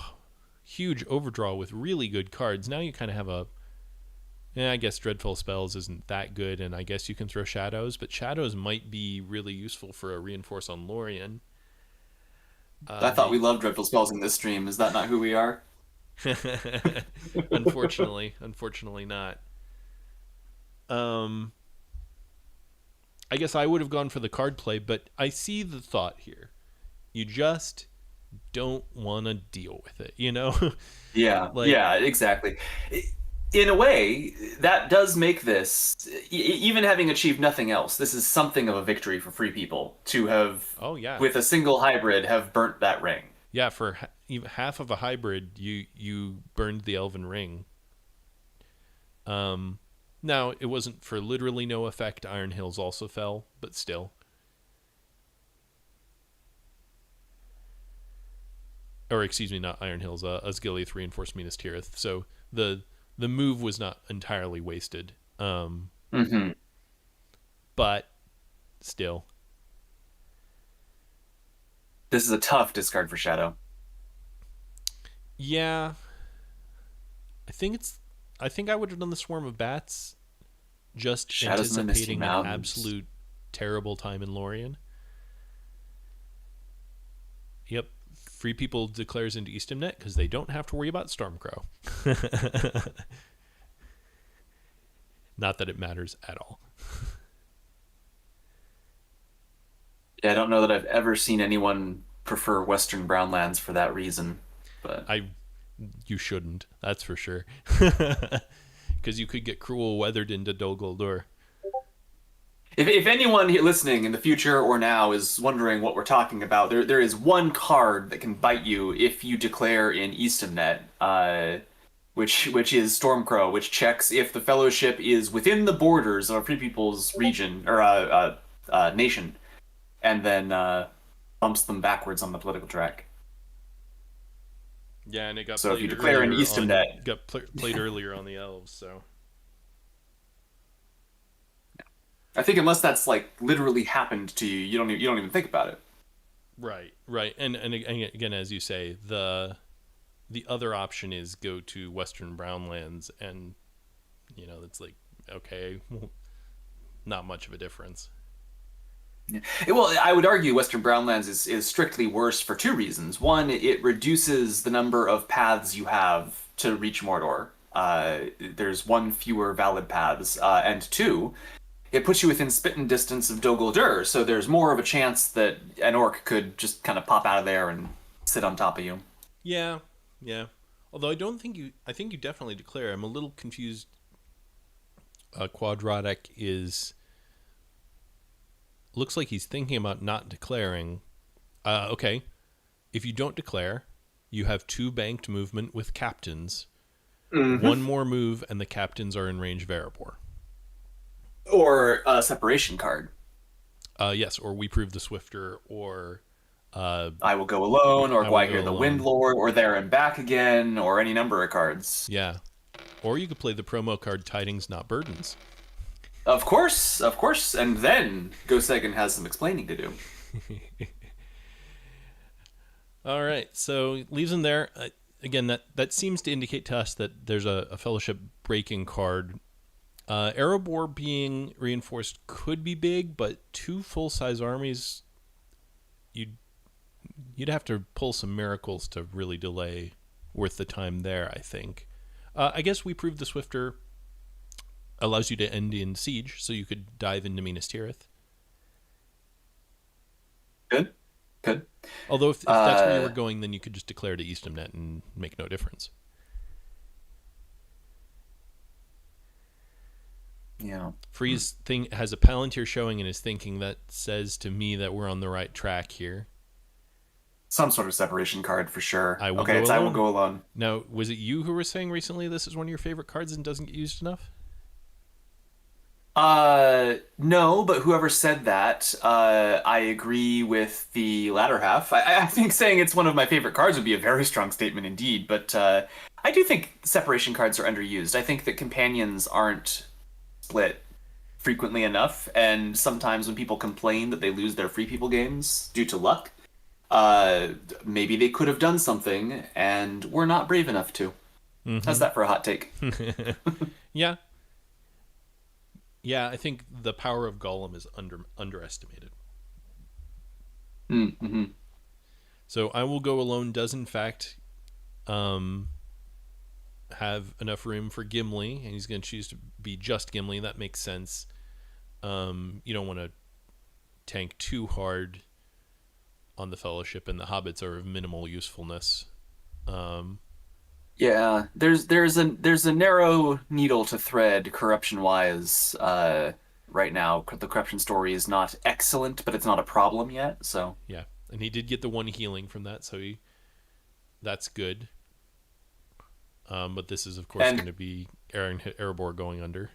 huge overdraw with really good cards. Now you kind of have I guess Dreadful Spells isn't that good, and I guess you can throw Shadows, but Shadows might be really useful for a reinforce on Lorien. I thought we loved Dreadful Spells in this stream. Is that not who we are? Unfortunately not. I guess I would have gone for the card play, but I see the thought here. You just don't want to deal with it, you know? Yeah, yeah, exactly. In a way, that does make this, even having achieved nothing else, this is something of a victory for Free People to have, with a single hybrid, have burnt that ring. Yeah, for even half of a hybrid, you burned the Elven Ring. Now, it wasn't for literally no effect. Iron Hills also fell, but still. Or, excuse me, not Iron Hills, Osgiliath reinforced Minas Tirith. So the move was not entirely wasted. But still. This is a tough discard for Shadow. Yeah. I think I would have done the Swarm of Bats, just Shadows anticipating an absolute terrible time in Lorien. Yep. Free People declares into Eastemnet because they don't have to worry about Stormcrow. Not that it matters at all. Yeah, I don't know that I've ever seen anyone prefer Western Brownlands for that reason. But you shouldn't, that's for sure. Because you could get cruel weathered into Dol Guldur. If anyone listening in the future or now is wondering what we're talking about, there is one card that can bite you if you declare in Eastemnet, which is Stormcrow, which checks if the Fellowship is within the borders of a Free People's region or nation, and then bumps them backwards on the political track. Yeah, and it got so if you declare in Eastemnet, got played earlier on the Elves, so. I think unless that's like literally happened to you, you don't even think about it. Right, and again, as you say, the other option is go to Western Brownlands, and it's like okay, well, not much of a difference. Yeah. Well, I would argue Western Brownlands is strictly worse for two reasons. One, it reduces the number of paths you have to reach Mordor. There's one fewer valid paths, and two, it puts you within spitting distance of Dol Guldur, so there's more of a chance that an orc could just kind of pop out of there and sit on top of you. Yeah, yeah. Although I don't think you. I think you definitely declare. I'm a little confused. Quadratic is looks like he's thinking about not declaring. Okay, if you don't declare, you have two banked movement with captains. One Hmm. more move, and the captains are in range of Erebor. Or a separation card. Yes, or we prove the Swifter, or uh, I will go alone, or I will Gwaiger go the alone. Windlord, or there and back again, or any number of cards. Yeah, or you could play the promo card Tidings Not Burdens. Of course, and then GoSagan has some explaining to do. All right, so leaves him there. Again, that seems to indicate to us that there's a fellowship breaking card. Erebor being reinforced could be big, but two full size armies, you'd you'd have to pull some miracles to really delay worth the time there. I think. I guess we proved the Swifter allows you to end in siege, so you could dive into Minas Tirith. Good, good. Although if that's where you were Uh, going, then you could just declare to Eastamnet and make no difference. yeah. Hmm. Freeze thing has a Palantir showing and is thinking that says to me that we're on the right track here. Some sort of separation card for sure. I will Okay, go it's I will alone. go alone. Now, was it you who were saying recently this is one of your favorite cards and doesn't get used enough? No, but whoever said that, I agree with the latter half. I think saying it's one of my favorite cards would be a very strong statement indeed, but I do think separation cards are underused. I think that companions aren't split frequently enough, and sometimes when people complain that they lose their free people games due to luck, uh, maybe they could have done something and were not brave enough to. How's Mm-hmm. that for a hot take? Yeah, yeah. I think the power of Golem is underestimated. Mm-hmm. So I will go alone. Does in fact um, have enough room for Gimli, and he's going to choose to be just Gimli. That makes sense. You don't want to tank too hard on the Fellowship, and the Hobbits are of minimal usefulness. Um, Yeah, there's a narrow needle to thread corruption wise. Right now, the corruption story is not excellent, but it's not a problem yet. So, yeah, and he did get the one healing from that, so that's good. But this is of course going and to be Aaron Erebor going under.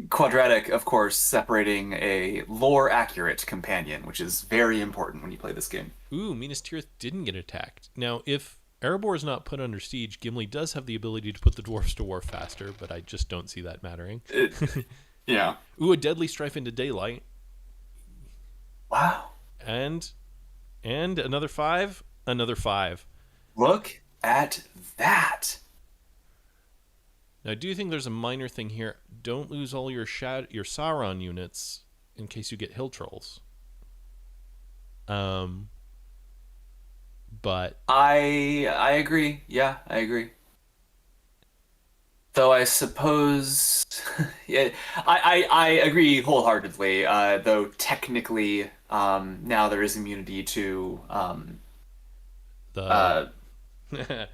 quadratic, of course, separating a lore accurate companion, which is very important when you play this game. Ooh, Minas Tirith didn't get attacked. Now, if Erebor is not put under siege, Gimli does have the ability to put the dwarves to war faster, but I just don't see that mattering. It, yeah. Ooh, a deadly strife into daylight, Wow. and another five, another five. Look at that. Now, I do think there's a minor thing here. Don't lose all your your Sauron units in case you get hill trolls. Um, but I agree. Yeah, I agree. Though I suppose, yeah, I agree wholeheartedly. Though technically, now there is immunity to, the uh, the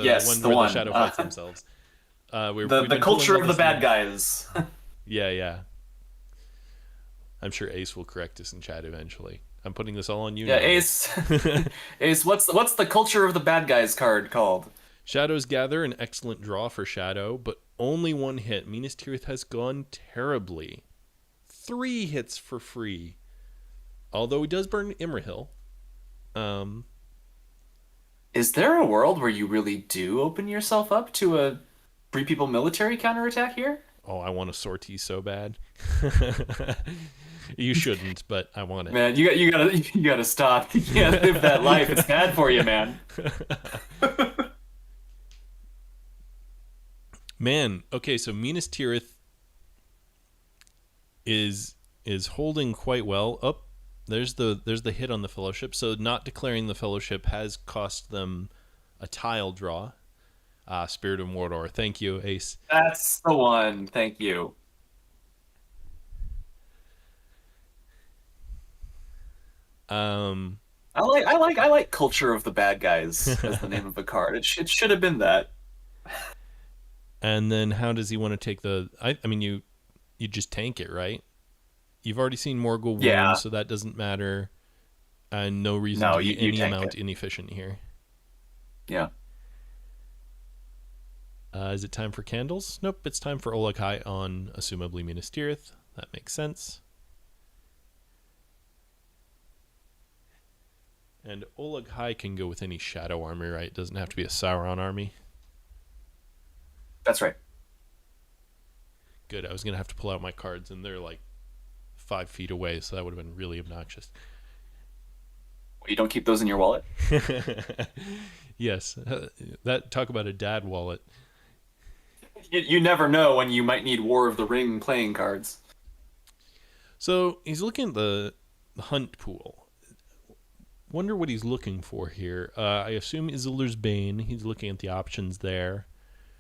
yes, one the where the one, shadow fights themselves. the We've the been pulling culture all of the this bad meme. guys. Yeah, yeah. I'm sure Ace will correct us in chat eventually. I'm putting this all on you Yeah, now, Ace, Ace. Ace. What's the culture of the bad guys card called? Shadows Gather, an excellent draw for Shadow, but only one hit. Minas Tirith has gone terribly. 3 hits for free. Although he does burn Imrahil. Um, Is there a world where you really do open yourself up to a free people military counterattack here? oh, I want a sortie so bad. You shouldn't, but I want it. Man, you gotta stop. You can't live that life. It's bad for you, man. Man, okay, so Minas Tirith is holding quite well. Up there's the hit on the Fellowship. So not declaring the Fellowship has cost them a tile draw. Spirit of Mordor. Thank you, Ace. That's the one. Thank you. Um, I like culture of the bad guys as the name of the card. It should have been that. And then how does he want to take the? I mean, you just tank it, right? You've already seen Morgul wound, Yeah. so that doesn't matter, and no reason No, to you be you any tank amount it. inefficient here. Yeah. Is it time for candles? Nope, it's time for Oleg High on assumably Minas Tirith. That makes sense. And Oleg High can go with any shadow army, right? It doesn't have to be a Sauron army. That's right. Good. I was gonna have to pull out my cards, and they're like 5 feet away, so that would have been really obnoxious. You don't keep those in your wallet? Yes, that talk about a dad wallet. You never know when you might need War of the Ring playing cards. So he's looking at the hunt pool. Wonder what he's looking for here. I assume Isildur's Bane. He's looking at the options there.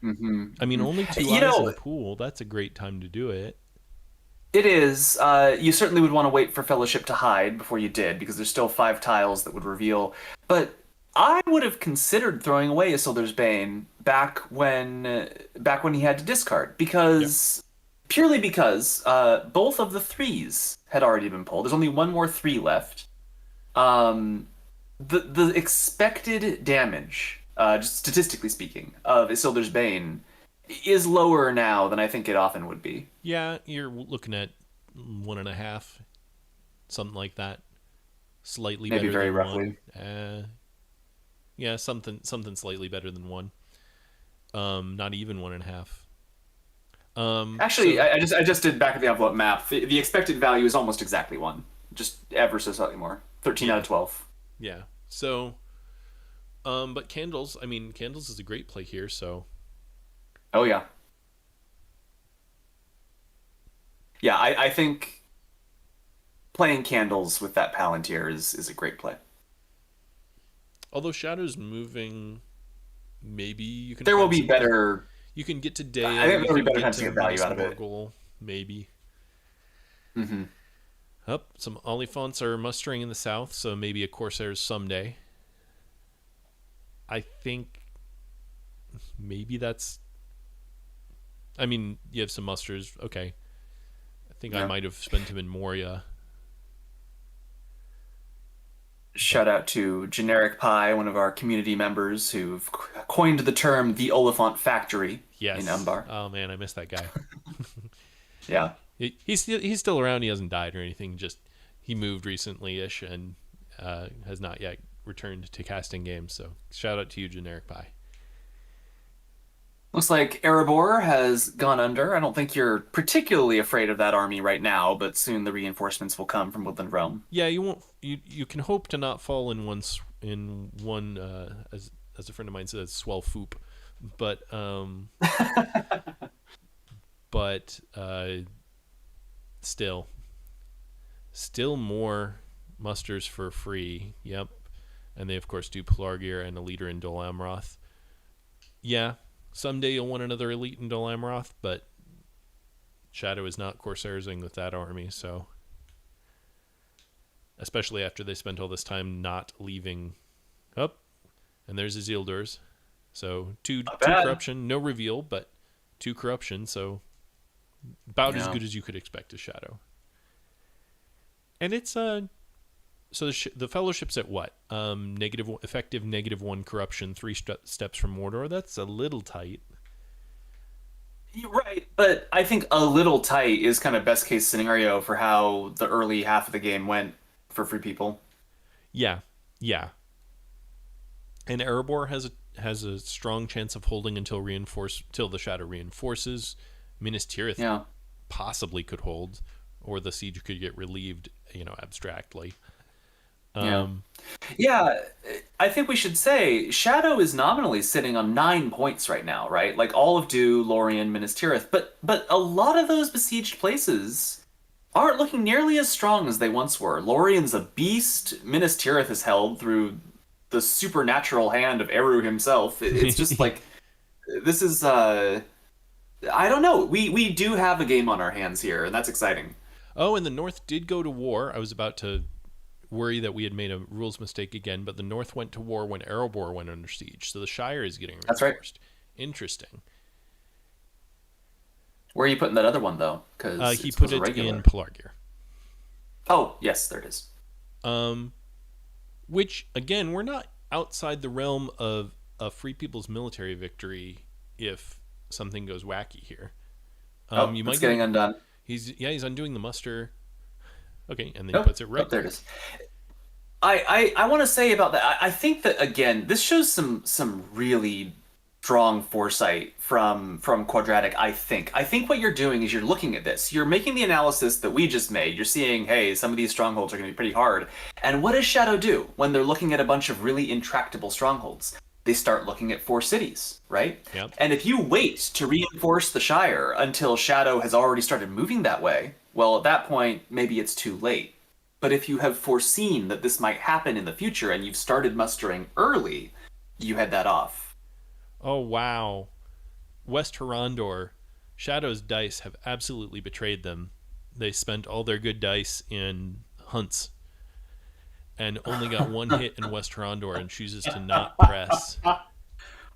Hmm. I mean, only two You eyes know, in pool. That's a great time to do it. it is. You certainly would want to wait for Fellowship to hide before you did, because there's still 5 tiles that would reveal. But I would have considered throwing away Isildur's Bane back when he had to discard, Yep. because purely because both of the threes had already been pulled. There's only one more three left. Um, the expected damage, just statistically speaking, of Isildur's Bane is lower now than I think it often would be. Yeah, you're looking at 1.5, something like that. Slightly Maybe better very than one. roughly. Yeah, something slightly better than one. Not even 1.5. Actually, So I just did back of the envelope math. The expected value is almost exactly one, just ever so slightly more. 13 out yeah, of 12. yeah. So but candles. I mean, candles is a great play here. So Oh yeah, yeah. I think playing candles with that Palantir is a great play. although Shadow's moving, maybe you can There will find be something. better. You can get to I Deo. think You there will be can better get times to to get value Minas out of it. Morgul. Maybe. Hmm. Up, some Oliphants are mustering in the south, so maybe a Corsairs someday. I think maybe that's. I mean, you have some musters. Okay, I think I Yeah. might have spent him in Moria, but Shout out to Generic Pie, one of our community members who've coined the term the Oliphant Factory in yes. Umbar. Oh man, I miss that guy. Yeah. He's still around. He hasn't died or anything. Just he moved recently-ish and has not yet returned to casting games. So shout out to you, Generic Pie. Looks like Erebor has gone under. I don't think you're particularly afraid of that army right now, but soon the reinforcements will come from Woodland Realm. Yeah, you won't. You can hope to not fall in one as a friend of mine says, swell foop, but still more musters for free. Yep, and they of course do Pelargir and a leader in Dol Amroth. Yeah, someday you'll want another elite in Dol Amroth, but Shadow is not Corsairsing with that army, so especially after they spent all this time not leaving up. And there's Isildur's. So Not two bad. corruption, no reveal, but two corruption, so about as Yeah. good as you could expect as Shadow. And it's so the fellowship's at what? Effective -1 corruption, steps from Mordor. That's a little tight. You're right, but I think a little tight is kind of best case scenario for how the early half of the game went for free people. Yeah, yeah. And Erebor has a strong chance of holding till the Shadow reinforces. Minas Tirith Yeah. possibly could hold, or the siege could get relieved, abstractly. Yeah. Um, Yeah, I think we should say Shadow is nominally sitting on 9 points right now, right? Like all of Dew, Lorien, Minas Tirith, but a lot of those besieged places aren't looking nearly as strong as they once were. Lorien's a beast. Minas Tirith is held through the supernatural hand of Eru himself. It's just like this is I don't know. We do have a game on our hands here, and that's exciting. oh, and the North did go to war. I was about to worry that we had made a rules mistake again, but the North went to war when Erebor went under siege, so the Shire is getting That's right. reinforced. Interesting. Where are you putting that other one though? Because He it put was a it in regular. Pelargir. Oh, yes, there it is. Um, which again, we're not outside the realm of a Free People's military victory if something goes wacky here. Oh, You it's might get getting it. undone. He's undoing the muster. Okay, and then he Nope. puts it Oh, right there it there. is. I want to say about that. I think that again, this shows some really strong foresight from Quadratic. I think what you're doing is you're looking at this. You're making the analysis that we just made. You're seeing, hey, some of these strongholds are going to be pretty hard. And what does Shadow do when they're looking at a bunch of really intractable strongholds? They start looking at four cities, right? Yep. And if you wait to reinforce the Shire until Shadow has already started moving that way, well, at that point, maybe it's too late. But if you have foreseen that this might happen in the future and you've started mustering early, you head that off. Oh wow, West Herondor, Shadow's dice have absolutely betrayed them. They spent all their good dice in hunts and only got one hit in West Herondor and chooses to not press.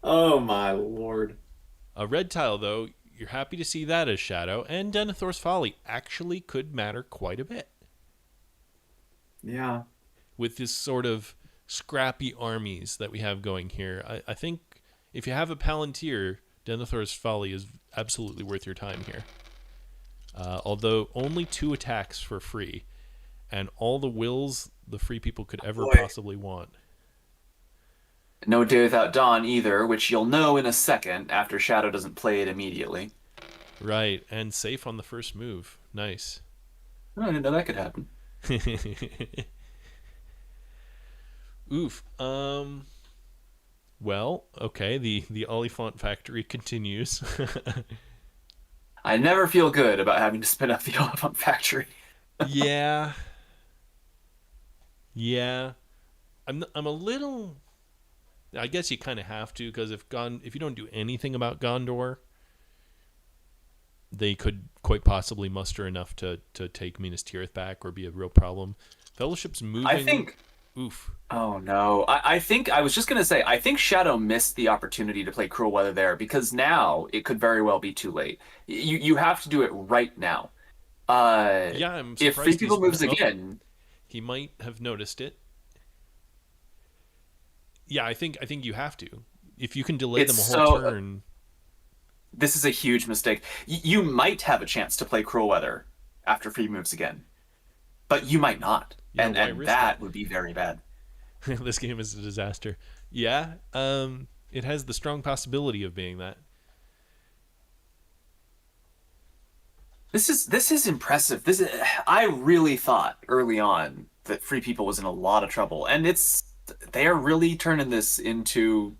Oh my lord. A red tile, though, you're happy to see that as Shadow, and Denethor's Folly actually could matter quite a bit Yeah. with this sort of scrappy armies that we have going here. I think if you have a Palantir, Denethor's Folly is absolutely worth your time here. Although only 2 attacks for free, and all the wills the free people could ever Boy. possibly want. No Day Without Dawn either, which you'll know in a second after Shadow doesn't play it immediately. Right, and safe on the first move. Nice. Oh, I didn't know that could happen. Oof. Well, okay. The Oliphant factory continues. I never feel good about having to spin up the Oliphant Factory. Yeah. Yeah. I'm a little. I guess you kind of have to because if you don't do anything about Gondor, they could quite possibly muster enough to take Minas Tirith back or be a real problem. Fellowship's I moving. think. Oof. Oh no. I think I was just gonna say I think Shadow missed the opportunity to play Cruel Weather there because now it could very well be too late. You have to do it right now. Uh, Yeah, I'm if Free surprised People he's. moves Oh, again, he might have noticed it. Yeah, I think you have to. If you can delay it's them a whole so. turn, This is a huge mistake. You might have a chance to play Cruel Weather after Free moves again, but you might not, yeah, and why and risk it? that would be very bad. This game is a disaster. Yeah, it has the strong possibility of being that. This is impressive. This is I really thought early on that Free People was in a lot of trouble, and they are really turning this into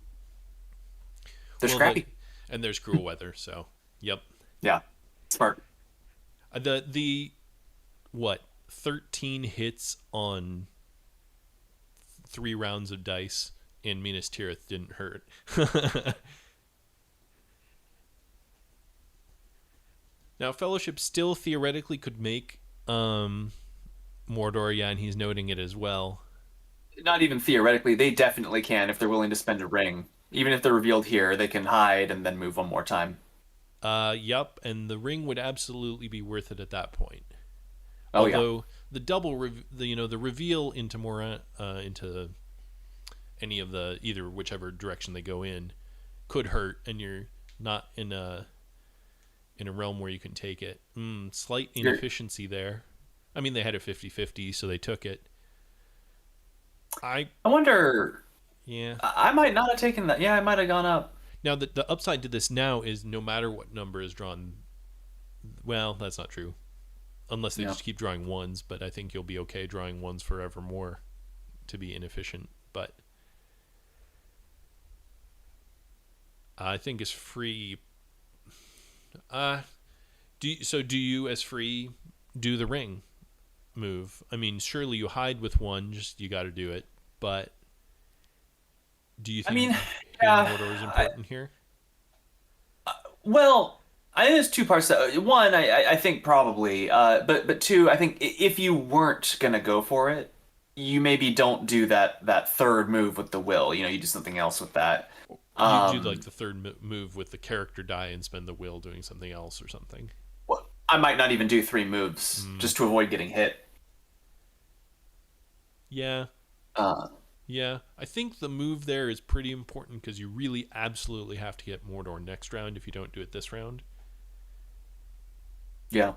they're Well, the scrappy. and there's cruel weather, so yep. Yeah, smart. The what 13 hits on 3 rounds of dice in Minas Tirith didn't hurt. Now, Fellowship still theoretically could make Mordor, yeah, and he's noting it as well. Not even theoretically, they definitely can if they're willing to spend a ring. Even if they're revealed here, they can hide and then move one more time. Yup, and the ring would absolutely be worth it at that point. Oh yeah. Although the the reveal into Mora into any of the either whichever direction they go in could hurt, and you're not in a realm where you can take it. Slight You're, inefficiency there. I mean, they had a 50-50, so they took it. I I wonder. Yeah. I might not have taken that. Yeah, I might have gone up. Now the upside to this now is no matter what number is drawn. Well, that's not true, unless they Yeah. just keep drawing ones. But I think you'll be okay drawing ones forevermore to be inefficient. But I think as free. Do you as free do the ring move? I mean, surely you hide with one. Just you got to do it. But do you I think mean, hitting yeah. Mordor is important here? Well, I think there's two parts. One, I think probably, but two, I think if you weren't gonna go for it, you maybe don't do that third move with the will. You do something else with that. You do like Um, the third move with the character die and spend the will doing something else or something. well, I might not even do three moves Mm, just to avoid getting hit. yeah, Uh, yeah. I think the move there is pretty important because you really absolutely have to get Mordor next round if you don't do it this round. yeah,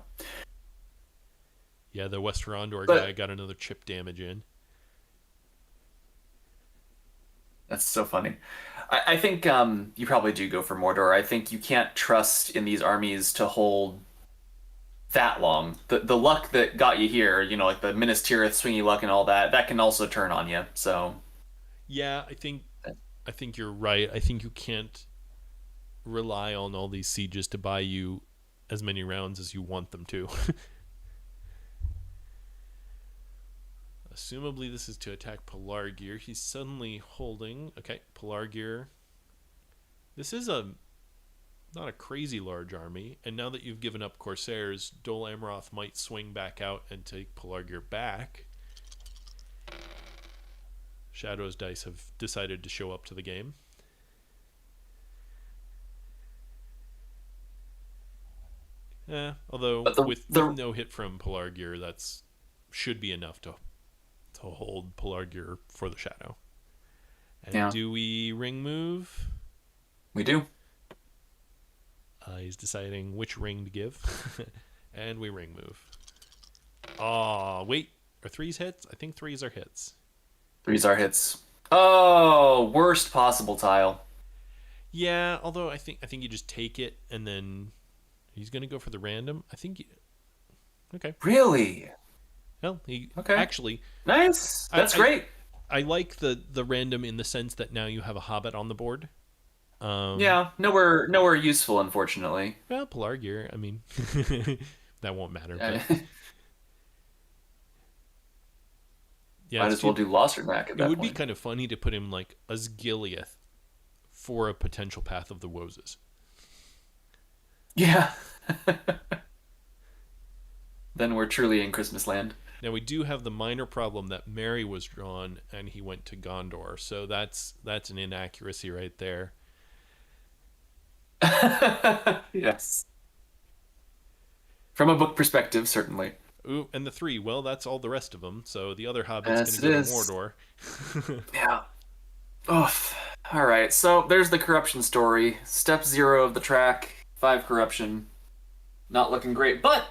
Yeah, the Westerondor guy but got another chip damage in. that's so funny. I think you probably do go for Mordor. I think you can't trust in these armies to hold that long. The luck that got you here, like the Minas Tirith swingy luck and all that, that can also turn on you. So Yeah, I think you're right. I think you can't rely on all these sieges to buy you as many rounds as you want them to. Assumably, this is to attack Pelargir. He's suddenly holding. Okay, Pelargir. This is a not a crazy large army, and now that you've given up Corsairs, Dol Amroth might swing back out and take Pelargir back. Shadow's dice have decided to show up to the game. Although but the with the no hit from Pelargir, that's should be enough to hold Pelargir for the Shadow. And yeah, do we ring move? we do. He's deciding which ring to give, and we ring move. Oh wait, are threes hits? I think threes are hits. Threes are hits. Oh, worst possible tile. Yeah, although I think you just take it and then he's gonna go for the random. Okay. Really? Well, he Okay. actually Nice. I, That's I great. I like the random in the sense that now you have a hobbit on the board. Um, Yeah, nowhere useful, unfortunately. well, Pelargir. I mean, that won't matter, but Might yeah, it's as well too. do Lostermack at It that would be point. kind of funny to put him like Osgiliath for a potential Path of the Woses. Yeah. Then we're truly in Christmas land. Now we do have the minor problem that Mary was drawn and he went to Gondor, so that's an inaccuracy right there. Yes. From a book perspective, certainly. Ooh, and the three, well, that's all the rest of them. So the other Hobbit's going Yes, to it go to is. Mordor. Yeah. Oh, all right. So there's the corruption story. Step zero of the track. Five corruption. Not looking great. But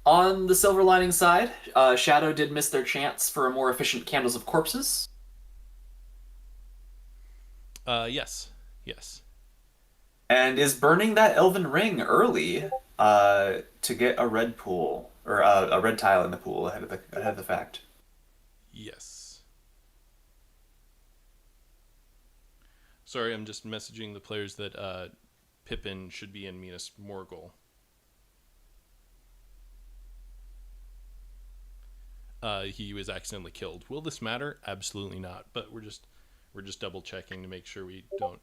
on the silver lining side, Shadow did miss their chance for a more efficient Candles of Corpses, Yes, yes, and is burning that Elven Ring early to get a red pool or a red tile in the pool ahead of the fact. yes. Sorry, I'm just messaging the players that Pippin should be in Minas Morgul. He was accidentally killed. Will this matter? Absolutely not. But we're just double checking to make sure we don't.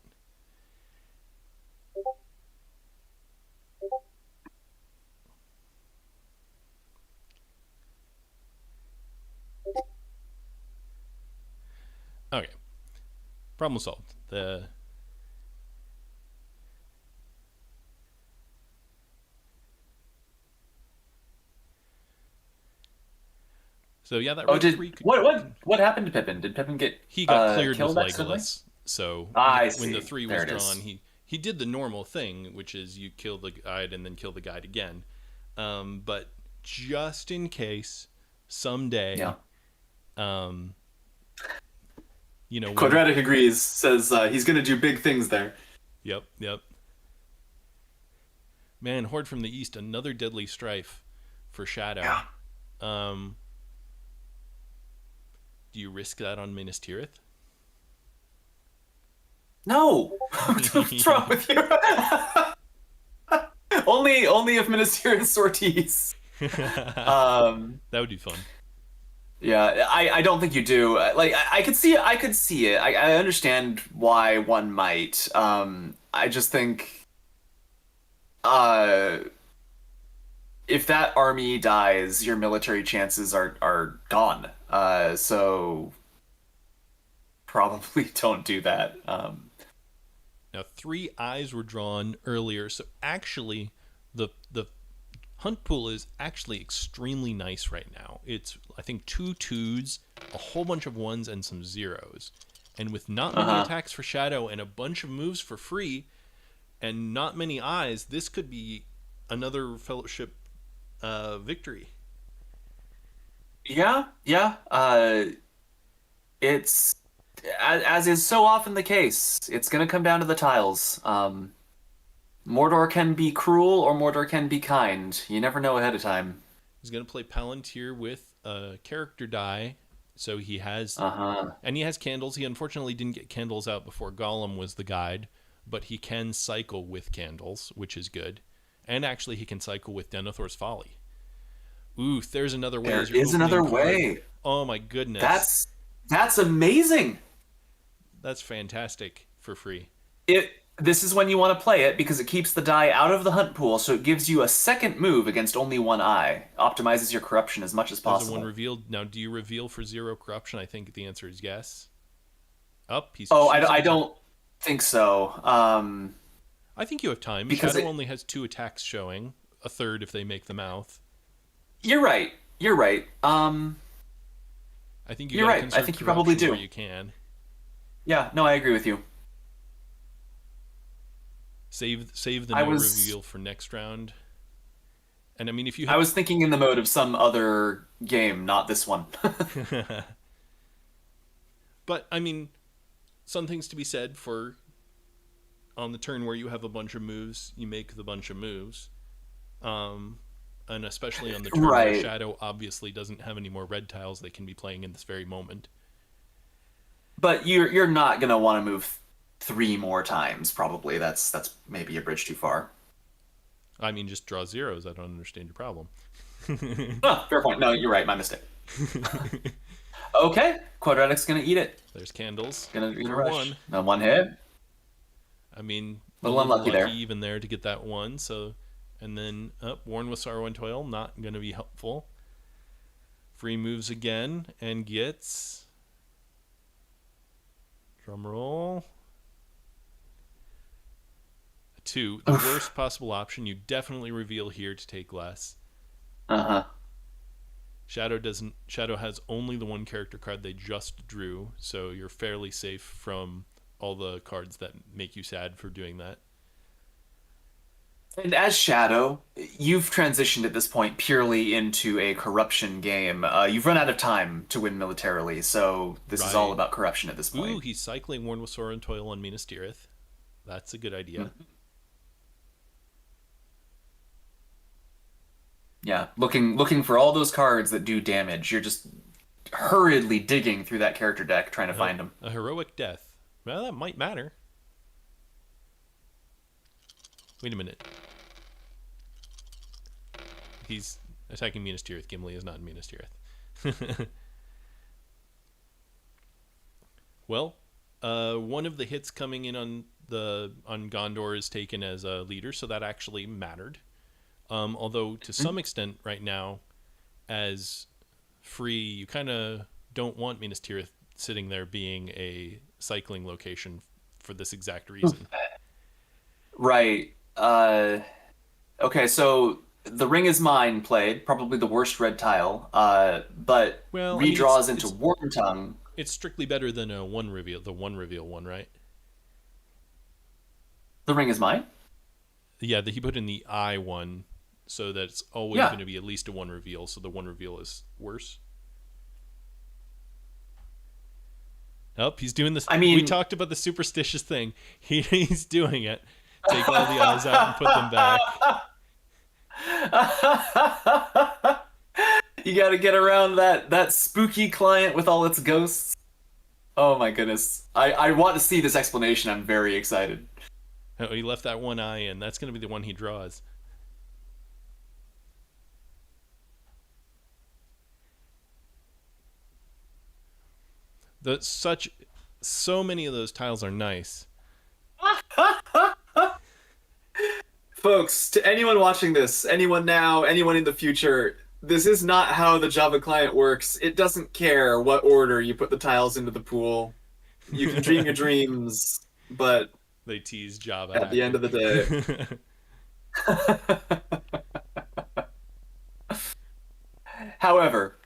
Okay, problem solved. The so yeah, that Oh, red did three could. what happened to Pippin? Did Pippin get He got cleared with killed accidentally? Legolas. So I when the see. three There was it drawn, is. he did the normal thing, which is you kill the guide and then kill the guide again. But just in case Yeah. someday, um, when Quadratic agrees. Says he's gonna do big things there. yep, yep, man, Horde from the East, another deadly strife for Shadow. Yeah. Um, do you risk that on Minas Tirith? No. What's wrong with you? Only if Minister and sorties. That Um, would be fun. yeah, I don't think you do. Like I could see it. I could see it. I understand why one might. I just think uh if that army dies, your military chances are gone. So probably don't do that. Now, 3 eyes were drawn earlier, so actually, the hunt pool is actually extremely nice right now. It's, I think, 2 2s, a whole bunch of ones, and some zeros. And with not many Uh-huh. attacks for Shadow and a bunch of moves for free, and not many eyes, this could be another Fellowship victory. Yeah, yeah. It's as is so often the case. It's gonna come down to the tiles. Mordor can be cruel or Mordor can be kind. You never know ahead of time. He's going to play Palantir with a character die, so he has, Uh-huh. and he has candles. He unfortunately didn't get candles out before Gollum was the guide, but he can cycle with candles, which is good. And actually, he can cycle with Denethor's Folly. Ooh, there's another way There as your is another opening card. way. Oh my goodness. That's that's amazing. That's fantastic for free. It this is when you want to play it because it keeps the die out of the hunt pool, so it gives you a second move against only one eye. Optimizes your corruption as much as There's a one possible. revealed. Now, do you reveal for 0 corruption? I think the answer is yes. Up, he's Oh, I choosing to. don't think so. I think you have time. Because Shadow it, only has 2 attacks showing, a third if they make the mouth. you're right. You're right. I think you You're got to right. I conserve think you probably corruption do. where you can. Yeah, no, I agree with you. Save the I no was reveal for next round. And I mean, if you I have, was thinking in the mode of some other game, not this one. but I mean, some things to be said for on the turn where you have a bunch of moves, you make the bunch of moves. Um, and especially on the turn where Right. Shadow obviously doesn't have any more red tiles they can be playing in this very moment. But you're not gonna want to move three more times, probably. That's maybe a bridge too far. I mean, just draw zeros. I don't understand your problem. Oh, fair point. No, you're right. My mistake. Okay, Quadratic's gonna eat it. There's candles Gonna for rush. one. No one hit. I mean, a Little little unlucky lucky there. even there to get that one. So, and then Warren with Sorrow and Toil, not going to be helpful. Free moves again and gets, drum roll, a 2. The Oof. worst possible option. You definitely reveal here to take less. Uh-huh. Shadow has only the one character card they just drew, so you're fairly safe from all the cards that make you sad for doing that. And as Shadow, you've transitioned at this point purely into a corruption game. You've run out of time to win militarily, so this is all Right. about corruption at this Ooh, point. he's cycling Worn with Sorrow and Toil on Minas Tirith. That's a good idea. Mhm. Yeah, looking for all those cards that do damage. You're just hurriedly digging through that character deck trying to Oh, find them. a heroic death. Well, that might matter. Wait a minute. He's attacking Minas Tirith. Gimli is not in Minas Tirith. Well, one of the hits coming in on Gondor is taken as a leader, so that actually mattered. Although to Mhm. some extent, right now, as free, you kind of don't want Minas Tirith sitting there being a cycling location for this exact reason. Right. Okay, so the Ring is Mine played, probably the worst red tile, but Well, I mean, redraws into Worm Tongue. it's strictly better than a one reveal, the one reveal one, right? The Ring is Mine? Yeah, he put in the I one, so that it's always Yeah. going to be at least a one reveal. So the one reveal is worse. Oh, he's doing this. I We mean, talked about the superstitious thing. He's doing it. Take all the eyes out and put them back. you got to get around that spooky client with all its ghosts. Oh my goodness. I want to see this explanation. I'm very excited. Oh, he left that one eye in. That's going to be the one he draws. The such so many of those tiles are nice. Folks, to anyone watching this, anyone now, anyone in the future, This is not how the Java client works. It doesn't care what order you put the tiles into the pool. You can dream your dreams, but They tease Java at the end hacker. of the day. However,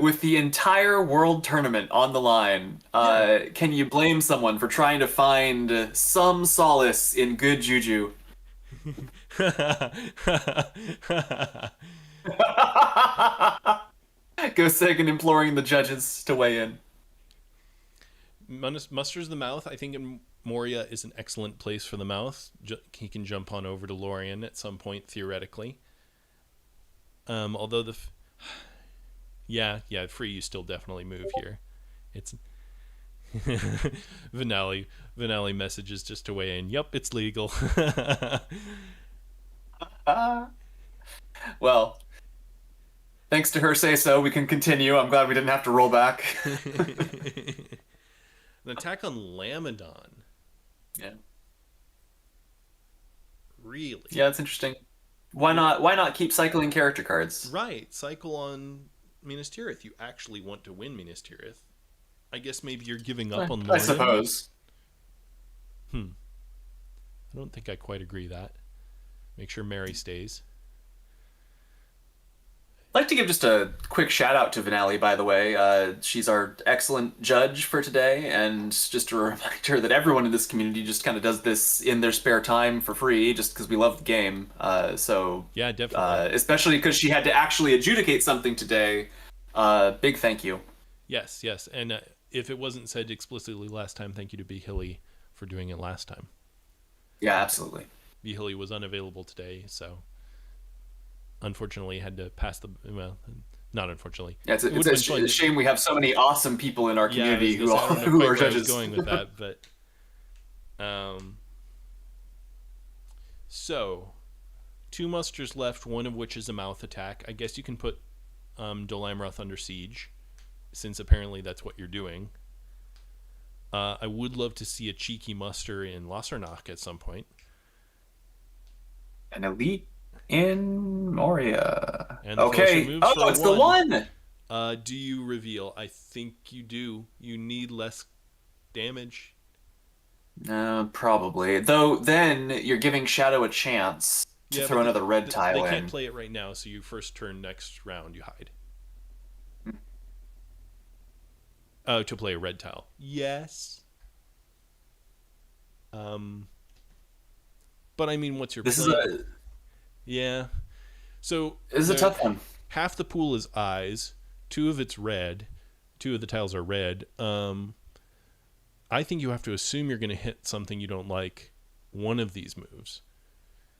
with the entire world tournament on the line, Yeah. can you blame someone for trying to find some solace in good juju? GoSagan imploring the judges to weigh in. Musters the mouth. I think in Moria is an excellent place for the mouth. He can jump on over to Lorien at some point theoretically. Although yeah, free you still definitely move here. It's Vanali messages just to weigh in. Yup, it's legal. Uh, well, thanks to her say so, we can continue. I'm glad we didn't have to roll back. An attack on Lamadon. Yeah. Really? Yeah, that's interesting. Why not keep cycling character cards? Right. Cycle on Minas Tirith. You actually want to win Minas Tirith. I guess maybe you're giving up on I Lorien. suppose. Hmm. I don't think I quite agree that. Make sure Mary stays. I'd like to give just a quick shout out to Vanali, by the way. She's our excellent judge for today, and just a reminder that everyone in this community just kind of does this in their spare time for free, just because we love the game. Yeah, definitely. Especially because she had to actually adjudicate something today. Big thank you. Yes, yes. And if it wasn't said explicitly last time, thank you to B. Hilly for doing it last time. Yeah, absolutely. B. Hilly was unavailable today, so unfortunately had to pass the well, not unfortunately. Yeah, it's It a, would it's have a, been fun. a shame we have so many awesome people in our Yeah, I was community gonna say, I don't know who quite are where I was judges. going with that, but so 2 musters left, one of which is a mouth attack. I guess you can put Dol Amroth under siege, since apparently that's what you're doing. I would love to see a cheeky muster in Lossernach at some point. An elite in Moria. And the fellowship Okay. moves Oh, for it's the one. one. Do you reveal? I think you do. You need less damage. Probably. Though then you're giving Shadow a chance to Yeah, throw but another red they tile can't in. play it right now, so you first turn next round, you hide. Oh, to play a red tile. Yes. Um, but I mean, what's your This is plan? a Yeah. So this is a tough one. half the pool is eyes. 2 of it's red. 2 of the tiles are red. I think you have to assume you're going to hit something you don't like. One of these moves.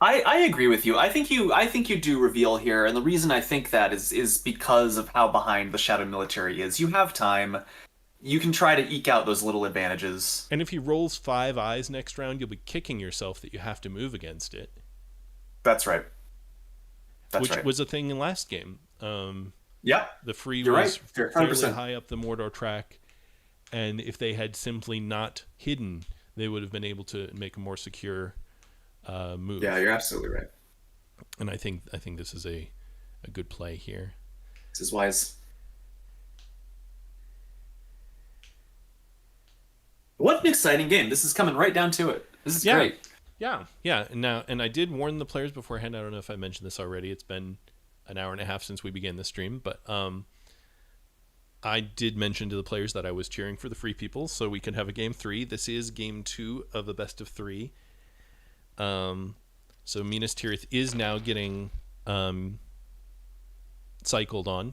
I agree with you. I think you do reveal here, and the reason I think that is because of how behind the Shadow Military is. You have time. You can try to eke out those little advantages. And if he rolls 5 eyes next round, you'll be kicking yourself that you have to move against it. That's right. That's Which right. was a thing in last game. Yeah, The free you're was right. You're fairly 100%. high up the Mordor track, and if they had simply not hidden, they would have been able to make a more secure move. Yeah, you're absolutely right. And I think this is a good play here. This is wise. What an exciting game. This is coming right down to it. This is Yeah. great. Yeah. And I did warn the players beforehand. I don't know if I mentioned this already. It's been an hour and a half since we began the stream, but I did mention to the players that I was cheering for the free people, so we can have a game 3. This is game 2 of a best of 3. So Minas Tirith is now getting cycled on.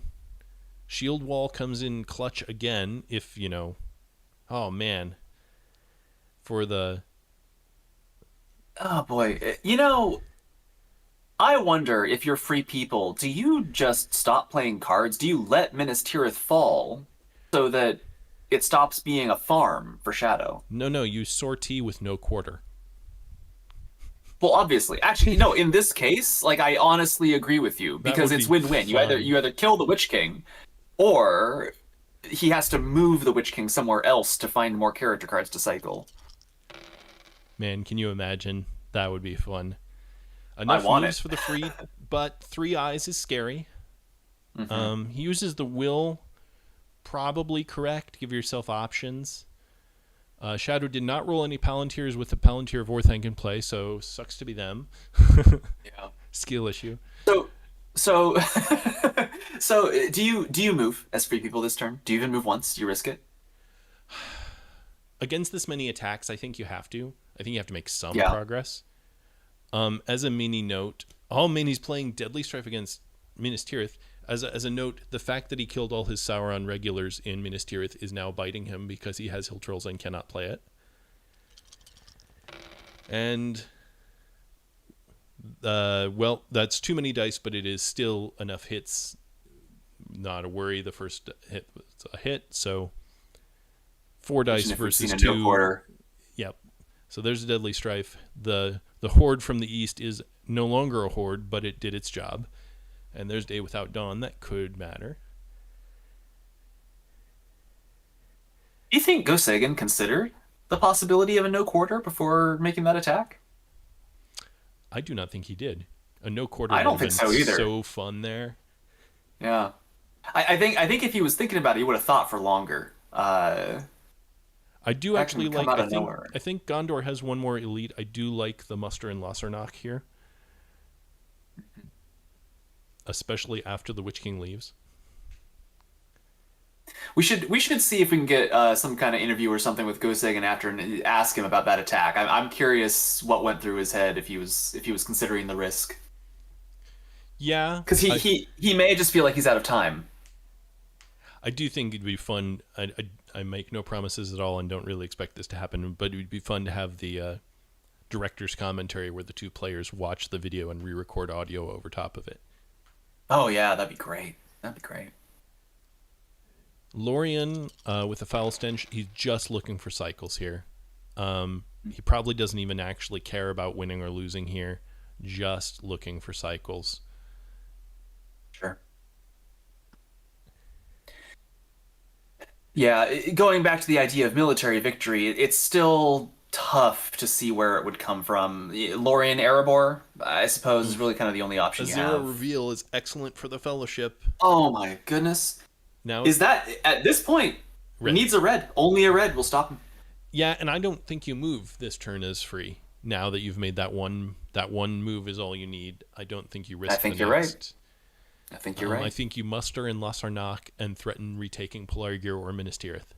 Shield Wall comes in clutch again if, oh man. For the... Oh boy. I wonder if you're free people, do you just stop playing cards? Do you let Minas Tirith fall so that it stops being a farm for Shadow? No, you sortie with no quarter. Well, obviously. Actually, no, in this case, I honestly agree with you That because would it's be win-win. You either fun. you either kill the Witch King or he has to move the Witch King somewhere else to find more character cards to cycle. Man, can you imagine? That would be fun. I Enough want moves it. for the free, but 3 eyes is scary. Hmm. He uses the will, probably correct. Give yourself options. Shadow did not roll any Palantirs with the Palantir of Orthanc in play, so sucks to be them. Yeah. Skill issue. So, so, so, do you move as free people this turn? Do you even move once? Do you risk it? Against this many attacks, I think you have to. I think you have to make some Yeah. progress. As a mini note, all minis playing Deadly Strife against Minas Tirith. As a note, the fact that he killed all his Sauron regulars in Minas Tirith is now biting him because he has Hill Trolls and cannot play it. And well, that's too many dice, but it is still enough hits. Not a worry. The first hit was a hit, so 4 dice Imagine if we'd seen versus a no two. quarter. Yep. So there's a Deadly Strife. The horde from the east is no longer a horde, but it did its job. And there's Day Without Dawn. That could matter. Do you think GoSagan considered the possibility of a no quarter before making that attack? I do not think he did. A no quarter I would don't have think been so either. so fun there. Yeah. I think if he was thinking about it, he would have thought for longer. I do That actually can come like. out I of think. nowhere. I think Gondor has one more elite. I do like the Muster and Lossarnach here, especially after the Witch King leaves. We should see if we can get some kind of interview or something with GoSagan after and ask him about that attack. I'm curious what went through his head if he was considering the risk Yeah, because he I he may just feel like he's out of time. I do think it'd be fun. I make no promises at all and don't really expect this to happen, but it would be fun to have the director's commentary where the two players watch the video and re-record audio over top of it. Oh yeah, that'd be great. That'd be great. Lorien with a foul stench, he's just looking for cycles here. He probably doesn't even actually care about winning or losing here, just looking for cycles. Sure. Yeah, going back to the idea of military victory, it's still tough to see where it would come from. Lorien Erebor, I suppose, is really kind of the only A option you zero have. reveal is excellent for the Fellowship. Oh my goodness. Now, Is that at this point red. needs a red? Only a red will stop him. Yeah, and I don't think you move this turn as free. Now that you've made that one move is all you need. I don't think you I risk the think you're right. next. I think you're I right. think you muster in Lossarnach and threaten retaking Pelargir or Minas Tirith.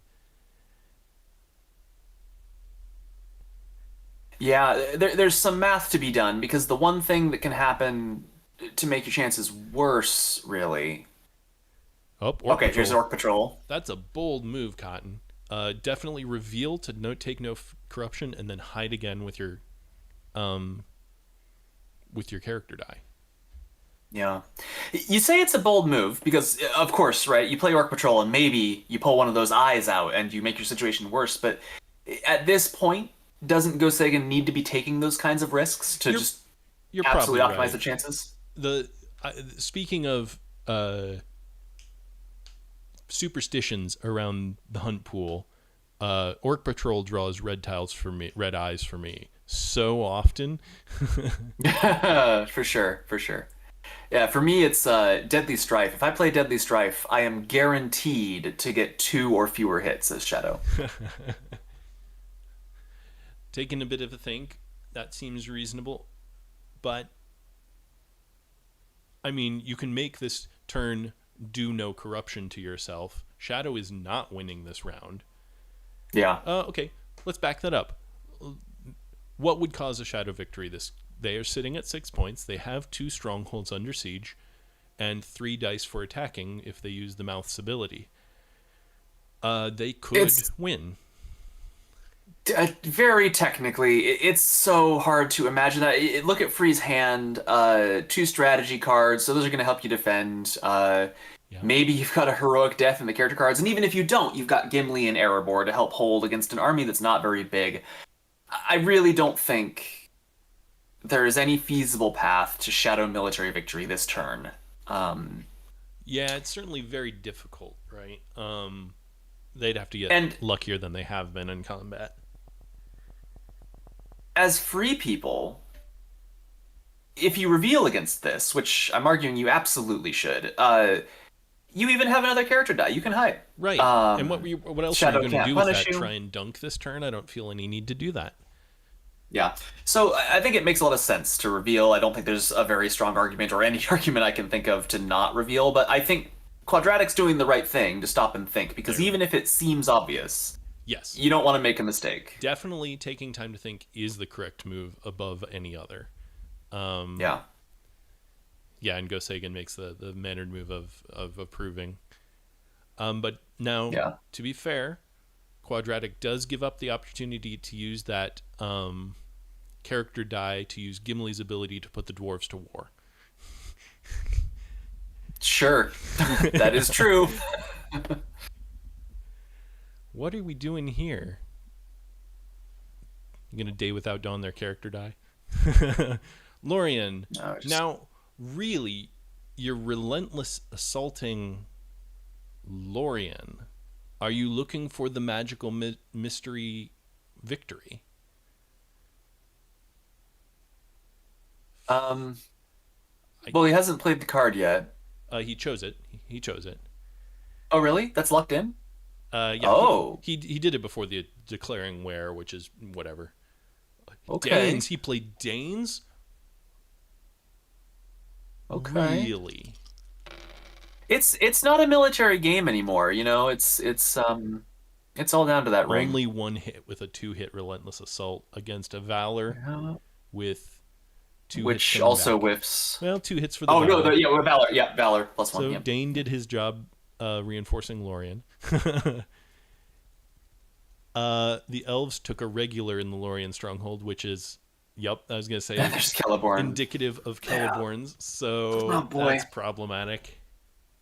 Yeah, there's some math to be done because the one thing that can happen to make your chances worse, really. Oh, Orc Okay, here's Patrol. Orc Patrol. That's a bold move, Cotton. Definitely reveal to take no corruption, and then hide again um, with your character die. Yeah. You say it's a bold move because, of course, right? You play Orc Patrol and maybe you pull one of those eyes out and you make your situation worse. But at this point, doesn't Gosagan need to be taking those kinds of risks to You're just you're probably absolutely optimize right. the chances? The speaking of superstitions around the hunt pool, Orc Patrol draws red tiles for me, red eyes for me so often. For sure, for sure. Yeah, for me, it's Deadly Strife. If I play Deadly Strife, I am guaranteed to get two or fewer hits as Shadow. Taking a bit of a think, that seems reasonable, but I mean, you can make this turn do no corruption to yourself. Shadow is not winning this round. Yeah. Okay, let's back that up. What would cause a Shadow victory? They are sitting at 6 points. They have 2 strongholds under siege, and 3 dice for attacking if they use the Mouth's ability. They could It's win. very technically, it's so hard to imagine that. Look at Free's hand, 2 strategy cards, so those are going to help you defend. Yeah. Maybe you've got a heroic death in the character cards, and even if you don't, you've got Gimli and Erebor to help hold against an army that's not very big. I really don't think there is any feasible path to Shadow military victory this turn. Yeah, it's certainly very difficult, right? They'd have to get And luckier than they have been in combat. as free people, if you reveal against this, which I'm arguing you absolutely should, you even have another character die. You can hide. Right. And what else are you Shadow going to can't do with punish that? you. Try and dunk this turn? I don't feel any need to do that. Yeah. So I think it makes a lot of sense to reveal. I don't think there's a very strong argument or any argument I can think of to not reveal, but I think Quadratic's doing the right thing to stop and think because There. even if it seems obvious, Yes. you don't want to make a mistake. Definitely taking time to think is the correct move above any other. Yeah. Yeah, and GoSagan makes the mannered move of approving. But now, Yeah. to be fair, Quadratic does give up the opportunity to use that character die to use Gimli's ability to put the dwarves to war. Sure. That is true. What are we doing here? You gonna day without dawn their character die? Lorien, No, just... now really, you're relentless assaulting Lorien. Are you looking for the magical mystery victory? Um, well, he hasn't played the card yet. He chose it. He chose it. Oh, really? That's locked in? Yeah. Oh, He did it before the declaring where, which is whatever. okay. Danes. He played Danes. Okay. Really? It's not a military game anymore, you know. It's all down to that ring. Only one hit with a 2-hit relentless assault against a Valor Yeah. with 2 hits Which coming also back. whiffs. Well, 2 hits for the Oh Valor. no, yeah, we're Valor. Yeah, Valor plus one. So Yeah. Dane did his job reinforcing Lorien. The elves took a regular in the Lorien stronghold, which is, yep, I was going to say, There's Celeborn. indicative of Celeborn's, so Oh, boy. that's problematic.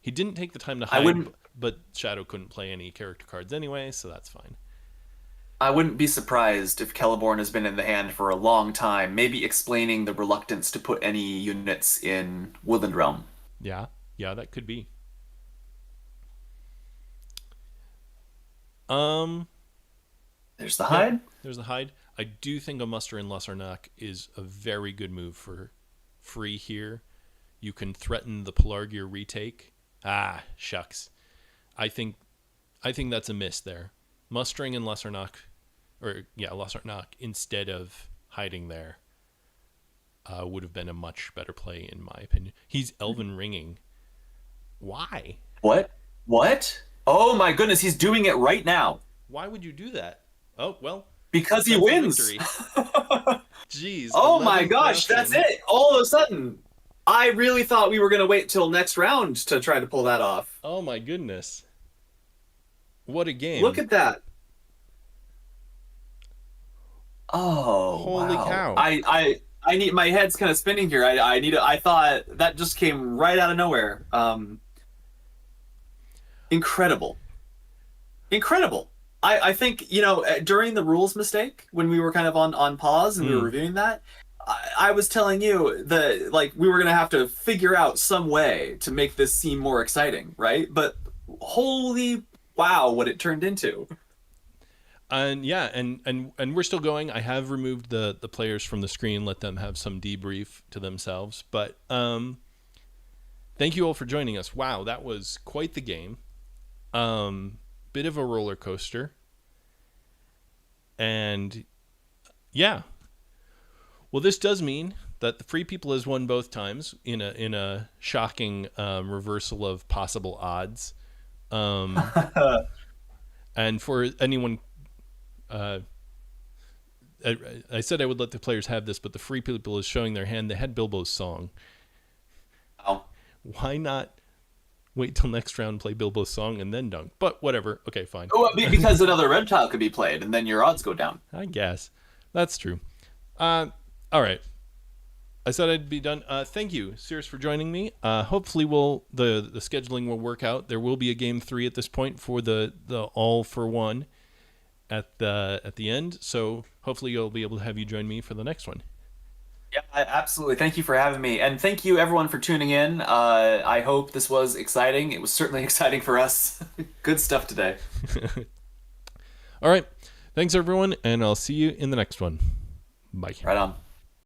He didn't take the time to I hide, wouldn't. but Shadow couldn't play any character cards anyway, so that's fine. I wouldn't be surprised if Celeborn has been in the hand for a long time, maybe explaining the reluctance to put any units in Woodland Realm. Yeah, that could be. There's the Yeah, hide. there's the hide. I do think a muster in Lessernock is a very good move for free here. You can threaten the Pelargir retake. Ah, shucks. I think that's a miss there. Mustering in Lessernock, Lessernock instead of hiding there would have been a much better play in my opinion. He's Elven Ringing. Why? What? What? Oh my goodness, he's doing it right now. Why would you do that? Oh, well, Because he that's a wins. victory. Jeez. Oh my 11th gosh, Bastion. that's it. All of a sudden. I really thought we were going to wait till next round to try to pull that off. Oh my goodness. What a game. Look at that. Oh, Holy wow. cow. I need, my head's kind of spinning here. I thought that just came right out of nowhere. Incredible. Incredible. I think, you know, during the rules mistake, when we were kind of on pause and we were reviewing that, I was telling you that, like, we were going to have to figure out some way to make this seem more exciting, right? But holy wow, what it turned into. And yeah, and we're still going. I have removed the players from the screen, let them have some debrief to themselves. But thank you all for joining us. Wow, that was quite the game. Bit of a roller coaster. And yeah. Well, this does mean that the Free People has won both times in a shocking reversal of possible odds. And for anyone, I said I would let the players have this, but the Free People is showing their hand. They had Bilbo's song. Oh. Why not wait till next round, play Bilbo's song, and then dunk? But whatever. Okay, fine. Oh, because another red tile could be played, and then your odds go down. I guess that's true. All right. I said I'd be done. Thank you, Cirrus, for joining me. Hopefully, the scheduling will work out. There will be a game 3 at this point for the all for one at the end. So hopefully, you'll be able to have you join me for the next one. Yeah, absolutely. Thank you for having me, and thank you everyone for tuning in. I hope this was exciting. It was certainly exciting for us. Good stuff today. All right. Thanks, everyone, and I'll see you in the next one. Bye. Right on.